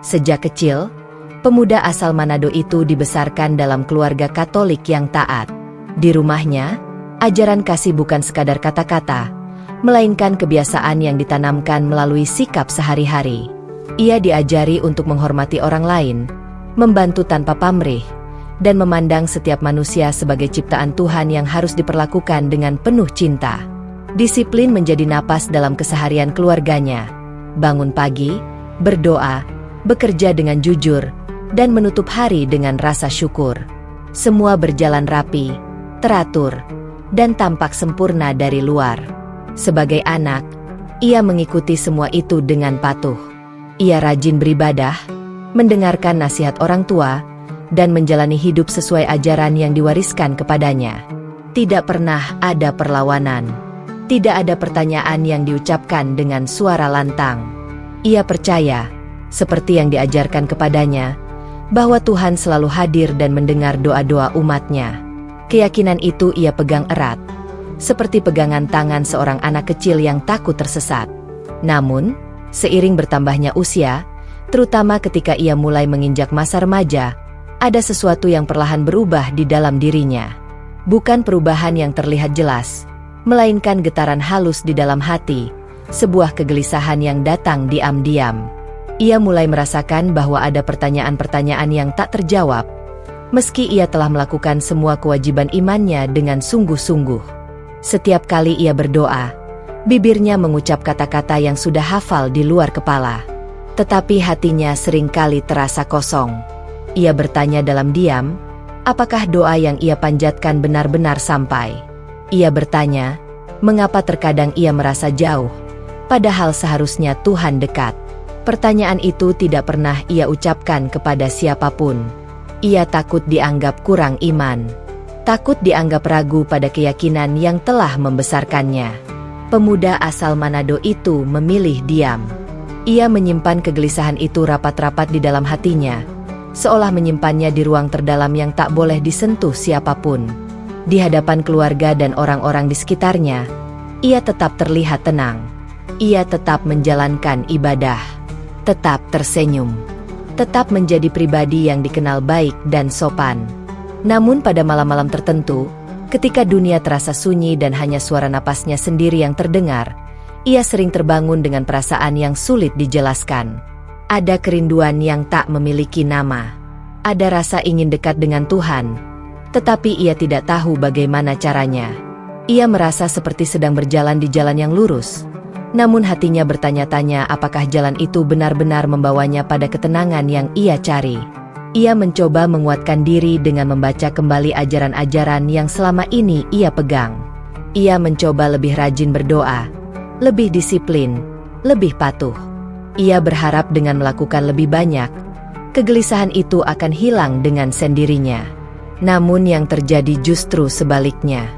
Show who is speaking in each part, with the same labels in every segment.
Speaker 1: Sejak kecil, pemuda asal Manado itu dibesarkan dalam keluarga Katolik yang taat. Di rumahnya, ajaran kasih bukan sekadar kata-kata, melainkan kebiasaan yang ditanamkan melalui sikap sehari-hari. Ia diajari untuk menghormati orang lain, membantu tanpa pamrih, dan memandang setiap manusia sebagai ciptaan Tuhan yang harus diperlakukan dengan penuh cinta. Disiplin menjadi napas dalam keseharian keluarganya. Bangun pagi, berdoa, bekerja dengan jujur, dan menutup hari dengan rasa syukur. Semua berjalan rapi, teratur, dan tampak sempurna dari luar. Sebagai anak, ia mengikuti semua itu dengan patuh. Ia rajin beribadah, mendengarkan nasihat orang tua, dan menjalani hidup sesuai ajaran yang diwariskan kepadanya. Tidak pernah ada perlawanan. Tidak ada pertanyaan yang diucapkan dengan suara lantang. Ia percaya, seperti yang diajarkan kepadanya, bahwa Tuhan selalu hadir dan mendengar doa-doa umatnya. Keyakinan itu ia pegang erat, seperti pegangan tangan seorang anak kecil yang takut tersesat. Namun, seiring bertambahnya usia, terutama ketika ia mulai menginjak masa remaja, ada sesuatu yang perlahan berubah di dalam dirinya. Bukan perubahan yang terlihat jelas, melainkan getaran halus di dalam hati, sebuah kegelisahan yang datang diam-diam. Ia mulai merasakan bahwa ada pertanyaan-pertanyaan yang tak terjawab, meski ia telah melakukan semua kewajiban imannya dengan sungguh-sungguh. Setiap kali ia berdoa, bibirnya mengucap kata-kata yang sudah hafal di luar kepala. Tetapi hatinya seringkali terasa kosong. Ia bertanya dalam diam, apakah doa yang ia panjatkan benar-benar sampai? Ia bertanya, mengapa terkadang ia merasa jauh, padahal seharusnya Tuhan dekat? Pertanyaan itu tidak pernah ia ucapkan kepada siapapun. Ia takut dianggap kurang iman. Takut dianggap ragu pada keyakinan yang telah membesarkannya. Pemuda asal Manado itu memilih diam. Ia menyimpan kegelisahan itu rapat-rapat di dalam hatinya, seolah menyimpannya di ruang terdalam yang tak boleh disentuh siapapun. Di hadapan keluarga dan orang-orang di sekitarnya, ia tetap terlihat tenang. Ia tetap menjalankan ibadah, tetap tersenyum, tetap menjadi pribadi yang dikenal baik dan sopan. Namun pada malam-malam tertentu, ketika dunia terasa sunyi dan hanya suara napasnya sendiri yang terdengar, ia sering terbangun dengan perasaan yang sulit dijelaskan. Ada kerinduan yang tak memiliki nama. Ada rasa ingin dekat dengan Tuhan, tetapi ia tidak tahu bagaimana caranya. Ia merasa seperti sedang berjalan di jalan yang lurus, namun hatinya bertanya-tanya apakah jalan itu benar-benar membawanya pada ketenangan yang ia cari. Ia mencoba menguatkan diri dengan membaca kembali ajaran-ajaran yang selama ini ia pegang. Ia mencoba lebih rajin berdoa, lebih disiplin, lebih patuh. Ia berharap dengan melakukan lebih banyak, kegelisahan itu akan hilang dengan sendirinya. Namun yang terjadi justru sebaliknya.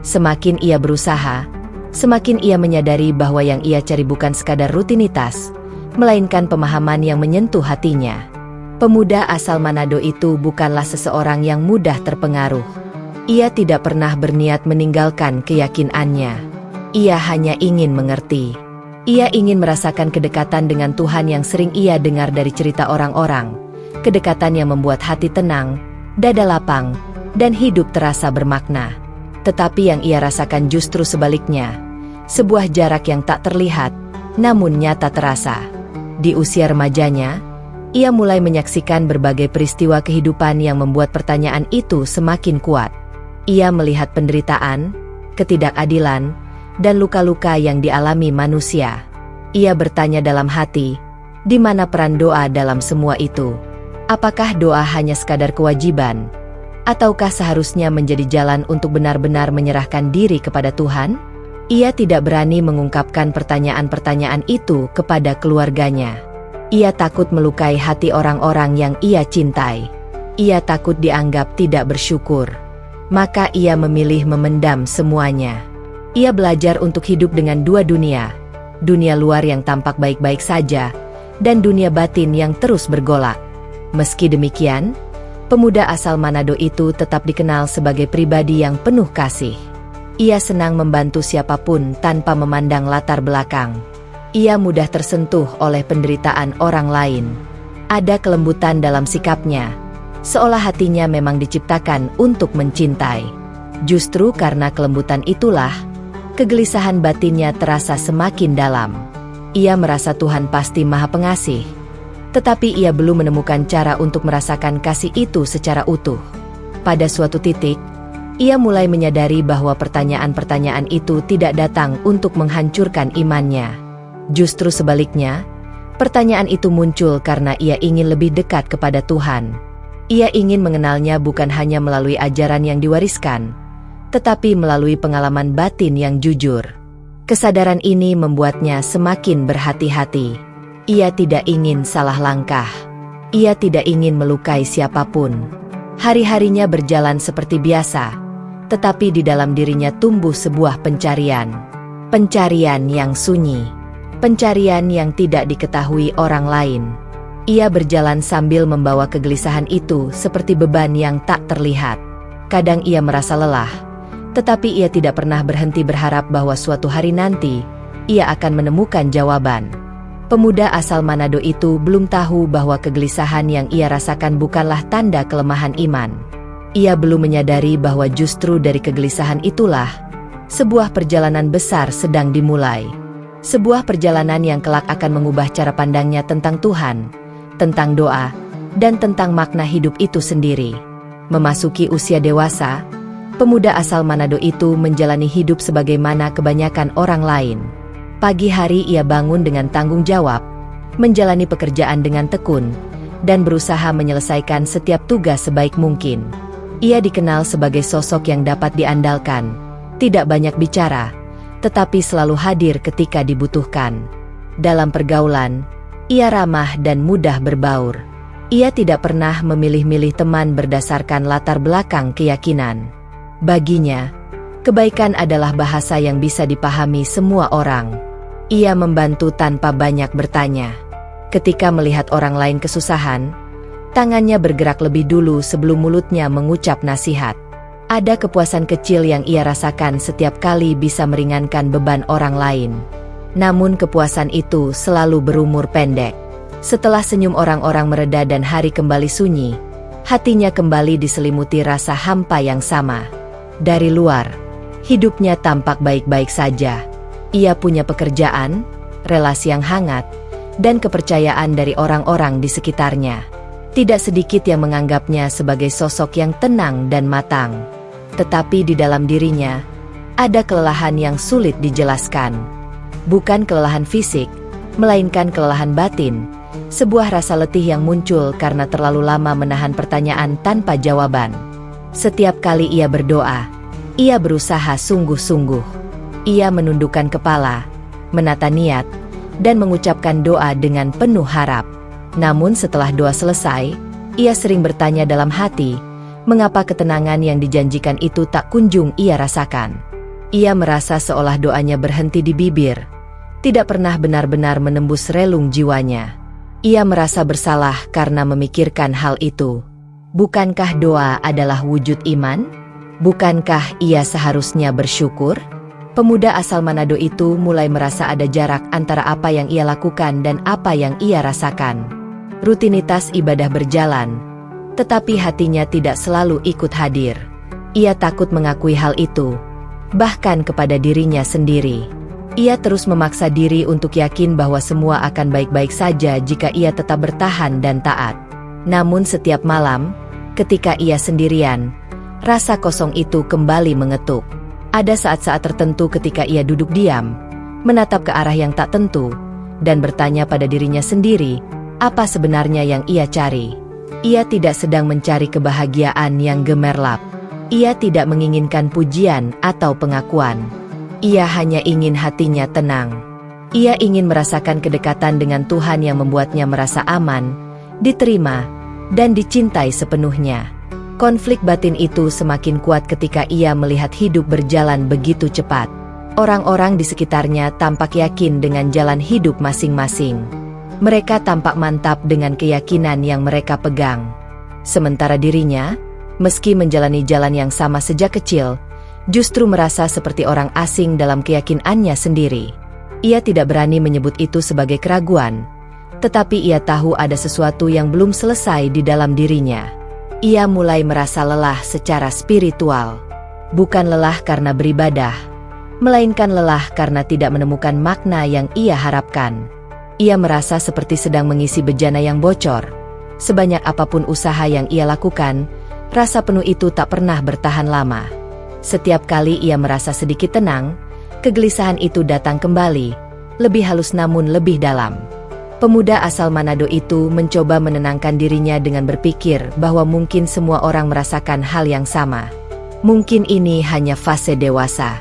Speaker 1: Semakin ia berusaha, semakin ia menyadari bahwa yang ia cari bukan sekadar rutinitas, melainkan pemahaman yang menyentuh hatinya. Pemuda asal Manado itu bukanlah seseorang yang mudah terpengaruh. Ia tidak pernah berniat meninggalkan keyakinannya. Ia hanya ingin mengerti. Ia ingin merasakan kedekatan dengan Tuhan yang sering ia dengar dari cerita orang-orang. Kedekatan yang membuat hati tenang, dada lapang, dan hidup terasa bermakna. Tetapi yang ia rasakan justru sebaliknya. Sebuah jarak yang tak terlihat, namun nyata terasa. Di usia remajanya, ia mulai menyaksikan berbagai peristiwa kehidupan yang membuat pertanyaan itu semakin kuat. Ia melihat penderitaan, ketidakadilan, dan luka-luka yang dialami manusia. Ia bertanya dalam hati, di mana peran doa dalam semua itu? Apakah doa hanya sekadar kewajiban? Ataukah seharusnya menjadi jalan untuk benar-benar menyerahkan diri kepada Tuhan? Ia tidak berani mengungkapkan pertanyaan-pertanyaan itu kepada keluarganya. Ia takut melukai hati orang-orang yang ia cintai. Ia takut dianggap tidak bersyukur. Maka ia memilih memendam semuanya. Ia belajar untuk hidup dengan dua dunia. Dunia luar yang tampak baik-baik saja, dan dunia batin yang terus bergolak. Meski demikian, pemuda asal Manado itu tetap dikenal sebagai pribadi yang penuh kasih. Ia senang membantu siapapun tanpa memandang latar belakang. Ia mudah tersentuh oleh penderitaan orang lain. Ada kelembutan dalam sikapnya, seolah hatinya memang diciptakan untuk mencintai. Justru karena kelembutan itulah, kegelisahan batinnya terasa semakin dalam. Ia merasa Tuhan pasti Maha Pengasih, tetapi ia belum menemukan cara untuk merasakan kasih itu secara utuh. Pada suatu titik, ia mulai menyadari bahwa pertanyaan-pertanyaan itu tidak datang untuk menghancurkan imannya. Justru sebaliknya, pertanyaan itu muncul karena ia ingin lebih dekat kepada Tuhan. Ia ingin mengenalnya bukan hanya melalui ajaran yang diwariskan, tetapi melalui pengalaman batin yang jujur. Kesadaran ini membuatnya semakin berhati-hati. Ia tidak ingin salah langkah. Ia tidak ingin melukai siapapun. Hari-harinya berjalan seperti biasa, tetapi di dalam dirinya tumbuh sebuah pencarian. Pencarian yang sunyi. Pencarian yang tidak diketahui orang lain. Ia berjalan sambil membawa kegelisahan itu seperti beban yang tak terlihat. Kadang ia merasa lelah, tetapi ia tidak pernah berhenti berharap bahwa suatu hari nanti, ia akan menemukan jawaban. Pemuda asal Manado itu belum tahu bahwa kegelisahan yang ia rasakan bukanlah tanda kelemahan iman. Ia belum menyadari bahwa justru dari kegelisahan itulah, sebuah perjalanan besar sedang dimulai. Sebuah perjalanan yang kelak akan mengubah cara pandangnya tentang Tuhan, tentang doa, dan tentang makna hidup itu sendiri. Memasuki usia dewasa, pemuda asal Manado itu menjalani hidup sebagaimana kebanyakan orang lain. Pagi hari ia bangun dengan tanggung jawab, menjalani pekerjaan dengan tekun, dan berusaha menyelesaikan setiap tugas sebaik mungkin. Ia dikenal sebagai sosok yang dapat diandalkan, tidak banyak bicara, tetapi selalu hadir ketika dibutuhkan. Dalam pergaulan, ia ramah dan mudah berbaur. Ia tidak pernah memilih-milih teman berdasarkan latar belakang keyakinan. Baginya, kebaikan adalah bahasa yang bisa dipahami semua orang. Ia membantu tanpa banyak bertanya. Ketika melihat orang lain kesusahan, tangannya bergerak lebih dulu sebelum mulutnya mengucap nasihat. Ada kepuasan kecil yang ia rasakan setiap kali bisa meringankan beban orang lain. Namun kepuasan itu selalu berumur pendek. Setelah senyum orang-orang mereda dan hari kembali sunyi, hatinya kembali diselimuti rasa hampa yang sama. Dari luar, hidupnya tampak baik-baik saja. Ia punya pekerjaan, relasi yang hangat, dan kepercayaan dari orang-orang di sekitarnya. Tidak sedikit yang menganggapnya sebagai sosok yang tenang dan matang. Tetapi di dalam dirinya, ada kelelahan yang sulit dijelaskan. Bukan kelelahan fisik, melainkan kelelahan batin, sebuah rasa letih yang muncul karena terlalu lama menahan pertanyaan tanpa jawaban. Setiap kali ia berdoa, ia berusaha sungguh-sungguh. Ia menundukkan kepala, menata niat, dan mengucapkan doa dengan penuh harap. Namun setelah doa selesai, ia sering bertanya dalam hati, mengapa ketenangan yang dijanjikan itu tak kunjung ia rasakan. Ia merasa seolah doanya berhenti di bibir, tidak pernah benar-benar menembus relung jiwanya. Ia merasa bersalah karena memikirkan hal itu. Bukankah doa adalah wujud iman? Bukankah ia seharusnya bersyukur? Pemuda asal Manado itu mulai merasa ada jarak antara apa yang ia lakukan dan apa yang ia rasakan. Rutinitas ibadah berjalan, tetapi hatinya tidak selalu ikut hadir. Ia takut mengakui hal itu, bahkan kepada dirinya sendiri. Ia terus memaksa diri untuk yakin bahwa semua akan baik-baik saja jika ia tetap bertahan dan taat. Namun setiap malam, ketika ia sendirian, rasa kosong itu kembali mengetuk. Ada saat-saat tertentu ketika ia duduk diam, menatap ke arah yang tak tentu, dan bertanya pada dirinya sendiri, apa sebenarnya yang ia cari. Ia tidak sedang mencari kebahagiaan yang gemerlap. Ia tidak menginginkan pujian atau pengakuan. Ia hanya ingin hatinya tenang. Ia ingin merasakan kedekatan dengan Tuhan yang membuatnya merasa aman, diterima, dan dicintai sepenuhnya. Konflik batin itu semakin kuat ketika ia melihat hidup berjalan begitu cepat. Orang-orang di sekitarnya tampak yakin dengan jalan hidup masing-masing. Mereka tampak mantap dengan keyakinan yang mereka pegang. Sementara dirinya, meski menjalani jalan yang sama sejak kecil, justru merasa seperti orang asing dalam keyakinannya sendiri. Ia tidak berani menyebut itu sebagai keraguan, tetapi ia tahu ada sesuatu yang belum selesai di dalam dirinya. Ia mulai merasa lelah secara spiritual. Bukan lelah karena beribadah, melainkan lelah karena tidak menemukan makna yang ia harapkan. Ia merasa seperti sedang mengisi bejana yang bocor. Sebanyak apapun usaha yang ia lakukan, rasa penuh itu tak pernah bertahan lama. Setiap kali ia merasa sedikit tenang, kegelisahan itu datang kembali, lebih halus namun lebih dalam. Pemuda asal Manado itu mencoba menenangkan dirinya dengan berpikir bahwa mungkin semua orang merasakan hal yang sama. Mungkin ini hanya fase dewasa.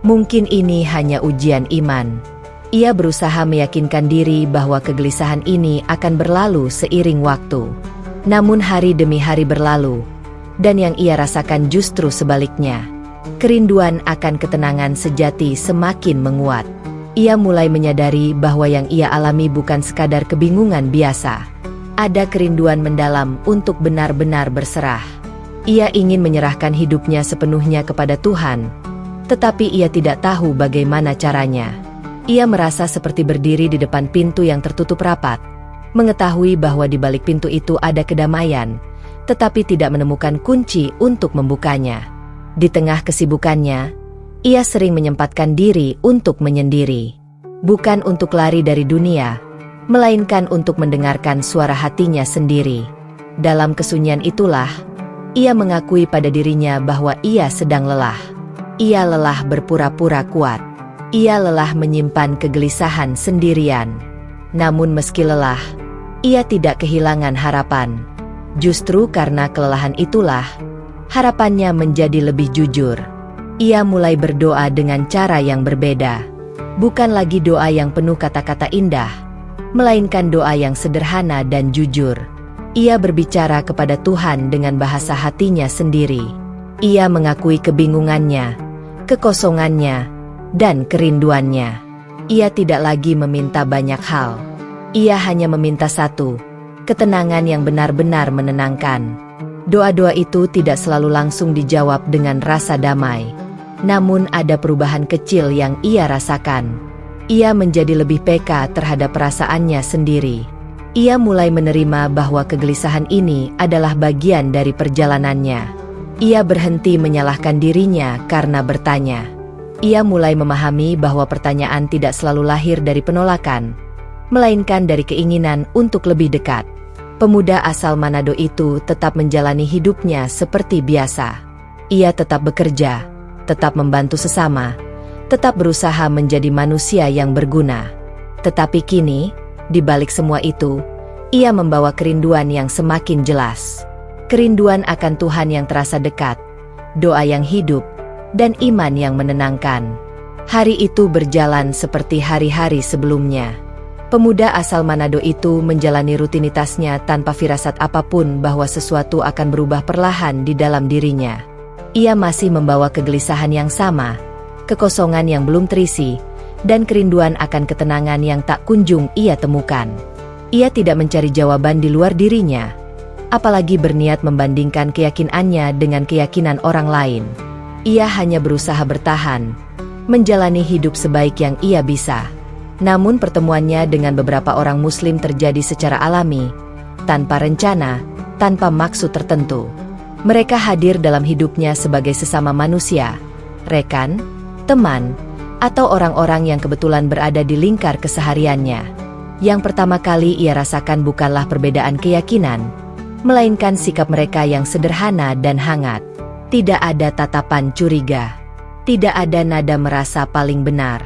Speaker 1: Mungkin ini hanya ujian iman. Ia berusaha meyakinkan diri bahwa kegelisahan ini akan berlalu seiring waktu. Namun hari demi hari berlalu, dan yang ia rasakan justru sebaliknya. Kerinduan akan ketenangan sejati semakin menguat. Ia mulai menyadari bahwa yang ia alami bukan sekadar kebingungan biasa. Ada kerinduan mendalam untuk benar-benar berserah. Ia ingin menyerahkan hidupnya sepenuhnya kepada Tuhan, tetapi ia tidak tahu bagaimana caranya. Ia merasa seperti berdiri di depan pintu yang tertutup rapat, mengetahui bahwa di balik pintu itu ada kedamaian, tetapi tidak menemukan kunci untuk membukanya. Di tengah kesibukannya, ia sering menyempatkan diri untuk menyendiri. Bukan untuk lari dari dunia, melainkan untuk mendengarkan suara hatinya sendiri. Dalam kesunyian itulah, ia mengakui pada dirinya bahwa ia sedang lelah. Ia lelah berpura-pura kuat. Ia lelah menyimpan kegelisahan sendirian. Namun meski lelah, ia tidak kehilangan harapan. Justru karena kelelahan itulah, harapannya menjadi lebih jujur. Ia mulai berdoa dengan cara yang berbeda. Bukan lagi doa yang penuh kata-kata indah, melainkan doa yang sederhana dan jujur. Ia berbicara kepada Tuhan dengan bahasa hatinya sendiri. Ia mengakui kebingungannya, kekosongannya, dan kerinduannya. Ia tidak lagi meminta banyak hal. Ia hanya meminta satu, ketenangan yang benar-benar menenangkan. Doa-doa itu tidak selalu langsung dijawab dengan rasa damai. Namun ada perubahan kecil yang ia rasakan. Ia menjadi lebih peka terhadap perasaannya sendiri. Ia mulai menerima bahwa kegelisahan ini adalah bagian dari perjalanannya. Ia berhenti menyalahkan dirinya karena bertanya. Ia mulai memahami bahwa pertanyaan tidak selalu lahir dari penolakan, melainkan dari keinginan untuk lebih dekat. Pemuda asal Manado itu tetap menjalani hidupnya seperti biasa. Ia tetap bekerja, tetap membantu sesama, tetap berusaha menjadi manusia yang berguna. Tetapi kini, di balik semua itu, ia membawa kerinduan yang semakin jelas. Kerinduan akan Tuhan yang terasa dekat, doa yang hidup, dan iman yang menenangkan. Hari itu berjalan seperti hari-hari sebelumnya. Pemuda asal Manado itu menjalani rutinitasnya tanpa firasat apapun bahwa sesuatu akan berubah perlahan di dalam dirinya. Ia masih membawa kegelisahan yang sama, kekosongan yang belum terisi, dan kerinduan akan ketenangan yang tak kunjung ia temukan. Ia tidak mencari jawaban di luar dirinya, apalagi berniat membandingkan keyakinannya dengan keyakinan orang lain. Ia hanya berusaha bertahan, menjalani hidup sebaik yang ia bisa. Namun pertemuannya dengan beberapa orang Muslim terjadi secara alami, tanpa rencana, tanpa maksud tertentu. Mereka hadir dalam hidupnya sebagai sesama manusia, rekan, teman, atau orang-orang yang kebetulan berada di lingkar kesehariannya. Yang pertama kali ia rasakan bukanlah perbedaan keyakinan, melainkan sikap mereka yang sederhana dan hangat. Tidak ada tatapan curiga, tidak ada nada merasa paling benar.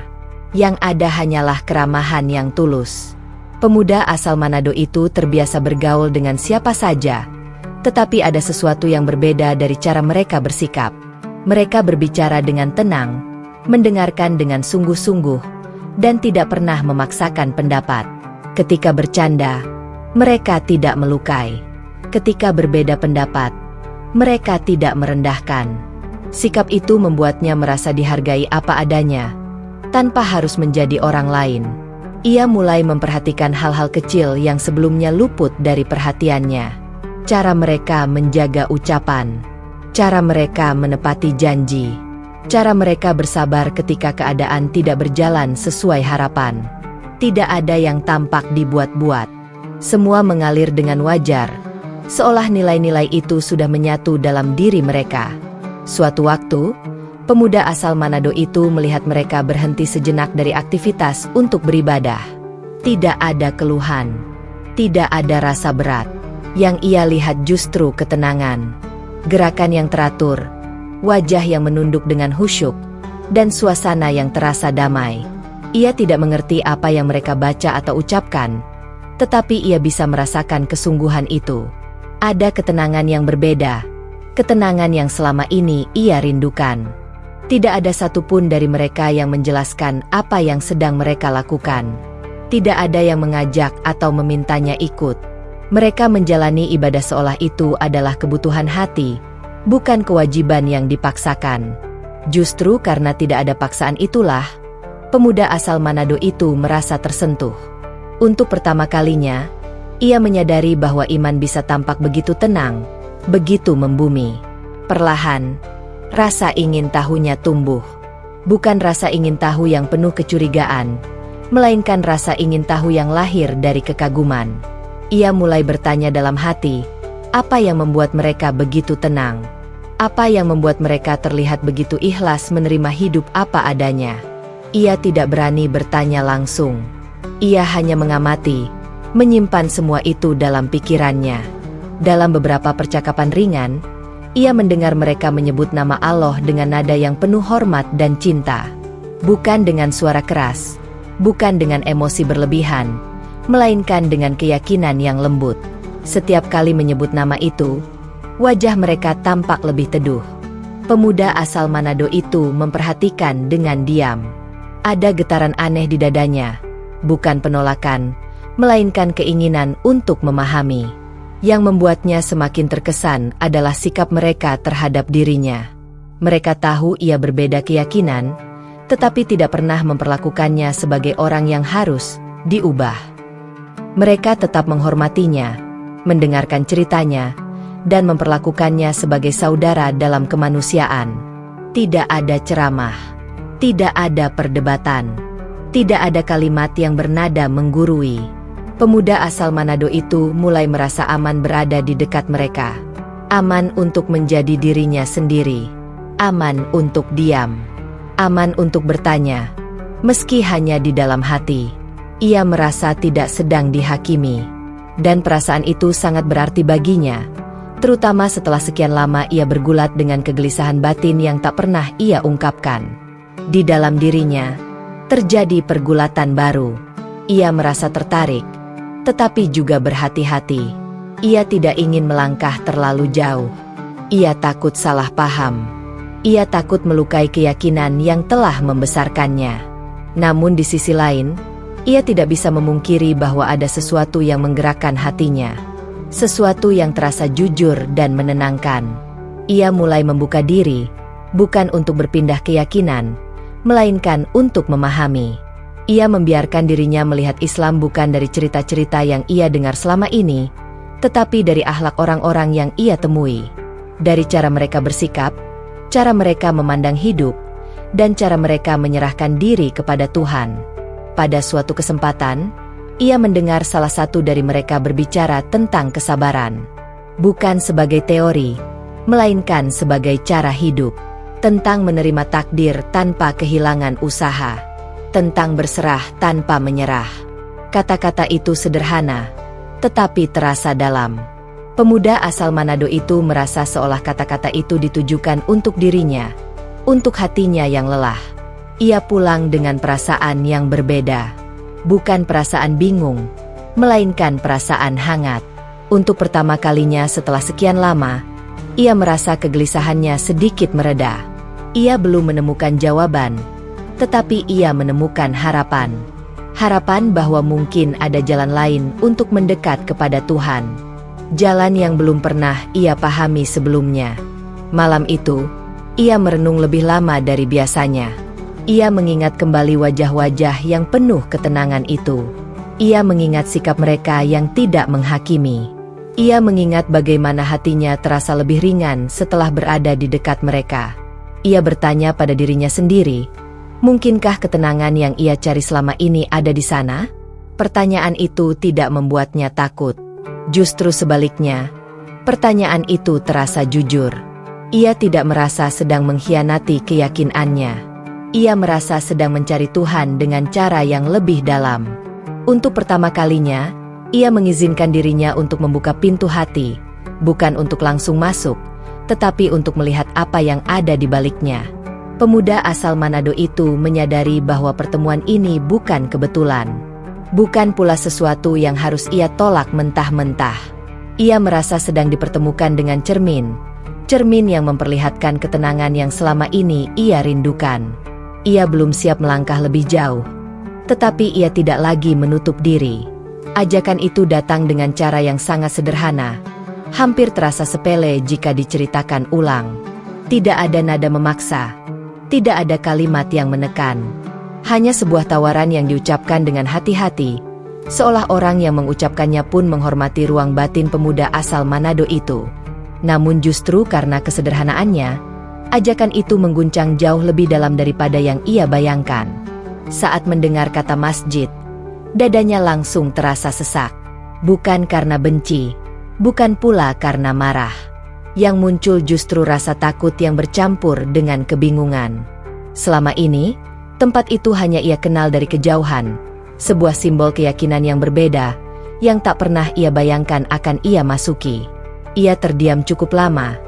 Speaker 1: Yang ada hanyalah keramahan yang tulus. Pemuda asal Manado itu terbiasa bergaul dengan siapa saja, tetapi ada sesuatu yang berbeda dari cara mereka bersikap. Mereka berbicara dengan tenang, mendengarkan dengan sungguh-sungguh, dan tidak pernah memaksakan pendapat. Ketika bercanda, mereka tidak melukai. Ketika berbeda pendapat, Mereka tidak merendahkan. Sikap itu membuatnya merasa dihargai apa adanya, tanpa harus menjadi orang lain. Ia mulai memperhatikan hal-hal kecil yang sebelumnya luput dari perhatiannya. Cara mereka menjaga ucapan, cara mereka menepati janji, cara mereka bersabar ketika keadaan tidak berjalan sesuai harapan. Tidak ada yang tampak dibuat-buat. Semua mengalir dengan wajar, seolah nilai-nilai itu sudah menyatu dalam diri mereka. Suatu waktu, pemuda asal Manado itu melihat mereka berhenti sejenak dari aktivitas untuk beribadah. Tidak ada keluhan, tidak ada rasa berat. Yang ia lihat justru ketenangan, gerakan yang teratur, wajah yang menunduk dengan khusyuk, dan suasana yang terasa damai. Ia tidak mengerti apa yang mereka baca atau ucapkan, tetapi ia bisa merasakan kesungguhan itu. Ada ketenangan yang berbeda, ketenangan yang selama ini ia rindukan. Tidak ada satupun dari mereka yang menjelaskan apa yang sedang mereka lakukan. Tidak ada yang mengajak atau memintanya ikut. Mereka menjalani ibadah seolah itu adalah kebutuhan hati, bukan kewajiban yang dipaksakan. Justru karena tidak ada paksaan itulah, pemuda asal Manado itu merasa tersentuh. Untuk pertama kalinya, ia menyadari bahwa iman bisa tampak begitu tenang, begitu membumi. Perlahan, rasa ingin tahunya tumbuh. Bukan rasa ingin tahu yang penuh kecurigaan, melainkan rasa ingin tahu yang lahir dari kekaguman. Ia mulai bertanya dalam hati, apa yang membuat mereka begitu tenang? Apa yang membuat mereka terlihat begitu ikhlas menerima hidup apa adanya? Ia tidak berani bertanya langsung. Ia hanya mengamati, menyimpan semua itu dalam pikirannya. Dalam beberapa percakapan ringan, ia mendengar mereka menyebut nama Allah dengan nada yang penuh hormat dan cinta. Bukan dengan suara keras, bukan dengan emosi berlebihan, melainkan dengan keyakinan yang lembut. Setiap kali menyebut nama itu, wajah mereka tampak lebih teduh. Pemuda asal Manado itu memperhatikan dengan diam. Ada getaran aneh di dadanya, bukan penolakan, melainkan keinginan untuk memahami. Yang membuatnya semakin terkesan adalah sikap mereka terhadap dirinya. Mereka tahu ia berbeda keyakinan, tetapi tidak pernah memperlakukannya sebagai orang yang harus diubah. Mereka tetap menghormatinya, mendengarkan ceritanya, dan memperlakukannya sebagai saudara dalam kemanusiaan. Tidak ada ceramah, tidak ada perdebatan, tidak ada kalimat yang bernada menggurui. Pemuda asal Manado itu mulai merasa aman berada di dekat mereka. Aman untuk menjadi dirinya sendiri. Aman untuk diam. Aman untuk bertanya, meski hanya di dalam hati. Ia merasa tidak sedang dihakimi, dan perasaan itu sangat berarti baginya, terutama setelah sekian lama ia bergulat dengan kegelisahan batin yang tak pernah ia ungkapkan. Di dalam dirinya, terjadi pergulatan baru. Ia merasa tertarik, tetapi juga berhati-hati. Ia tidak ingin melangkah terlalu jauh. Ia takut salah paham. Ia takut melukai keyakinan yang telah membesarkannya. Namun di sisi lain, ia tidak bisa memungkiri bahwa ada sesuatu yang menggerakkan hatinya. Sesuatu yang terasa jujur dan menenangkan. Ia mulai membuka diri, bukan untuk berpindah keyakinan, melainkan untuk memahami. Ia membiarkan dirinya melihat Islam bukan dari cerita-cerita yang ia dengar selama ini, tetapi dari akhlak orang-orang yang ia temui. Dari cara mereka bersikap, cara mereka memandang hidup, dan cara mereka menyerahkan diri kepada Tuhan. Pada suatu kesempatan, ia mendengar salah satu dari mereka berbicara tentang kesabaran. Bukan sebagai teori, melainkan sebagai cara hidup. Tentang menerima takdir tanpa kehilangan usaha. Tentang berserah tanpa menyerah. Kata-kata itu sederhana, tetapi terasa dalam. Pemuda asal Manado itu merasa seolah kata-kata itu ditujukan untuk dirinya, untuk hatinya yang lelah. Ia pulang dengan perasaan yang berbeda. Bukan perasaan bingung, melainkan perasaan hangat. Untuk pertama kalinya setelah sekian lama, ia merasa kegelisahannya sedikit mereda. Ia belum menemukan jawaban, tetapi ia menemukan harapan. Harapan bahwa mungkin ada jalan lain untuk mendekat kepada Tuhan. jalan yang belum pernah ia pahami sebelumnya. Malam itu, ia merenung lebih lama dari biasanya. Ia mengingat kembali wajah-wajah yang penuh ketenangan itu. Ia mengingat sikap mereka yang tidak menghakimi. Ia mengingat bagaimana hatinya terasa lebih ringan setelah berada di dekat mereka. Ia bertanya pada dirinya sendiri, mungkinkah ketenangan yang ia cari selama ini ada di sana? Pertanyaan itu tidak membuatnya takut. Justru sebaliknya, pertanyaan itu terasa jujur. Ia tidak merasa sedang mengkhianati keyakinannya. Ia merasa sedang mencari Tuhan dengan cara yang lebih dalam. Untuk pertama kalinya, ia mengizinkan dirinya untuk membuka pintu hati, bukan untuk langsung masuk, tetapi untuk melihat apa yang ada di baliknya. Pemuda asal Manado itu menyadari bahwa pertemuan ini bukan kebetulan. Bukan pula sesuatu yang harus ia tolak mentah-mentah. Ia merasa sedang dipertemukan dengan cermin yang memperlihatkan ketenangan yang selama ini ia rindukan. Ia belum siap melangkah lebih jauh, tetapi ia tidak lagi menutup diri. Ajakan itu datang dengan cara yang sangat sederhana, hampir terasa sepele jika diceritakan ulang. Tidak ada nada memaksa, tidak ada kalimat yang menekan. Hanya sebuah tawaran yang diucapkan dengan hati-hati, seolah orang yang mengucapkannya pun menghormati ruang batin pemuda asal Manado itu. Namun justru karena kesederhanaannya, ajakan itu mengguncang jauh lebih dalam daripada yang ia bayangkan. Saat mendengar kata masjid, dadanya langsung terasa sesak. Bukan karena benci, bukan pula karena marah. Yang muncul justru rasa takut yang bercampur dengan kebingungan. Selama ini, tempat itu hanya ia kenal dari kejauhan, sebuah simbol keyakinan yang berbeda, yang tak pernah ia bayangkan akan ia masuki. Ia terdiam cukup lama,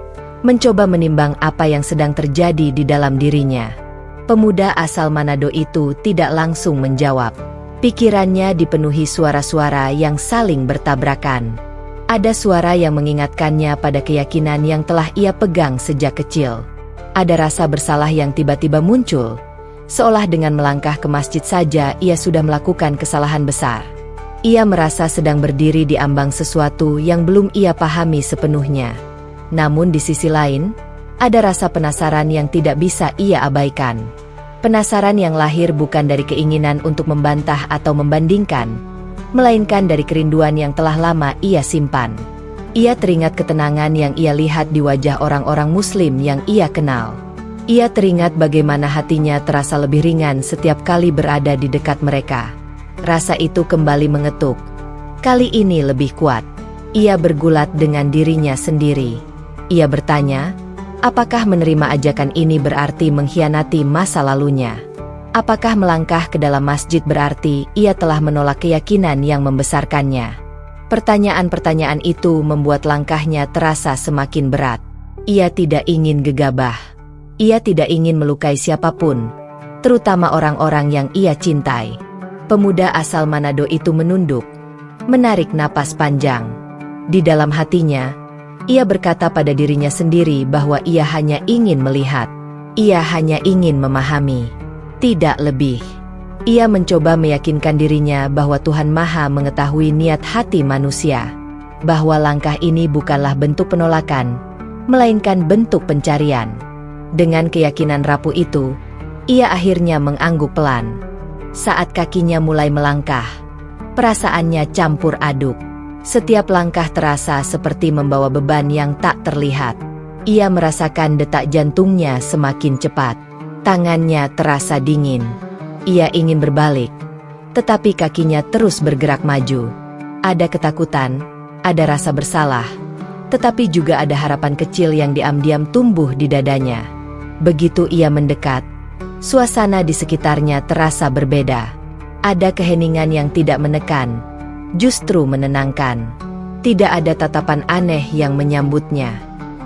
Speaker 1: mencoba menimbang apa yang sedang terjadi di dalam dirinya. Pemuda asal Manado itu tidak langsung menjawab. Pikirannya dipenuhi suara-suara yang saling bertabrakan. Ada suara yang mengingatkannya pada keyakinan yang telah ia pegang sejak kecil. Ada rasa bersalah yang tiba-tiba muncul, seolah dengan melangkah ke masjid saja ia sudah melakukan kesalahan besar. Ia merasa sedang berdiri di ambang sesuatu yang belum ia pahami sepenuhnya. Namun di sisi lain, ada rasa penasaran yang tidak bisa ia abaikan. Penasaran yang lahir bukan dari keinginan untuk membantah atau membandingkan, melainkan dari kerinduan yang telah lama ia simpan. Ia teringat ketenangan yang ia lihat di wajah orang-orang Muslim yang ia kenal. Ia teringat bagaimana hatinya terasa lebih ringan setiap kali berada di dekat mereka. Rasa itu kembali mengetuk. Kali ini lebih kuat. Ia bergulat dengan dirinya sendiri. Ia bertanya, apakah menerima ajakan ini berarti mengkhianati masa lalunya? Apakah melangkah ke dalam masjid berarti ia telah menolak keyakinan yang membesarkannya? Pertanyaan-pertanyaan itu membuat langkahnya terasa semakin berat. Ia tidak ingin gegabah. Ia tidak ingin melukai siapapun, terutama orang-orang yang ia cintai. Pemuda asal Manado itu menunduk, menarik napas panjang. Di dalam hatinya, ia berkata pada dirinya sendiri bahwa ia hanya ingin melihat. Ia hanya ingin memahami. Tidak lebih. Ia mencoba meyakinkan dirinya bahwa Tuhan Maha mengetahui niat hati manusia. Bahwa langkah ini bukanlah bentuk penolakan, melainkan bentuk pencarian. Dengan keyakinan rapuh itu, ia akhirnya mengangguk pelan. Saat kakinya mulai melangkah, perasaannya campur aduk. Setiap langkah terasa seperti membawa beban yang tak terlihat. Ia merasakan detak jantungnya semakin cepat. Tangannya terasa dingin. Ia ingin berbalik, tetapi kakinya terus bergerak maju. Ada ketakutan, ada rasa bersalah, tetapi juga ada harapan kecil yang diam-diam tumbuh di dadanya. Begitu ia mendekat, suasana di sekitarnya terasa berbeda. Ada keheningan yang tidak menekan, justru menenangkan. Tidak ada tatapan aneh yang menyambutnya.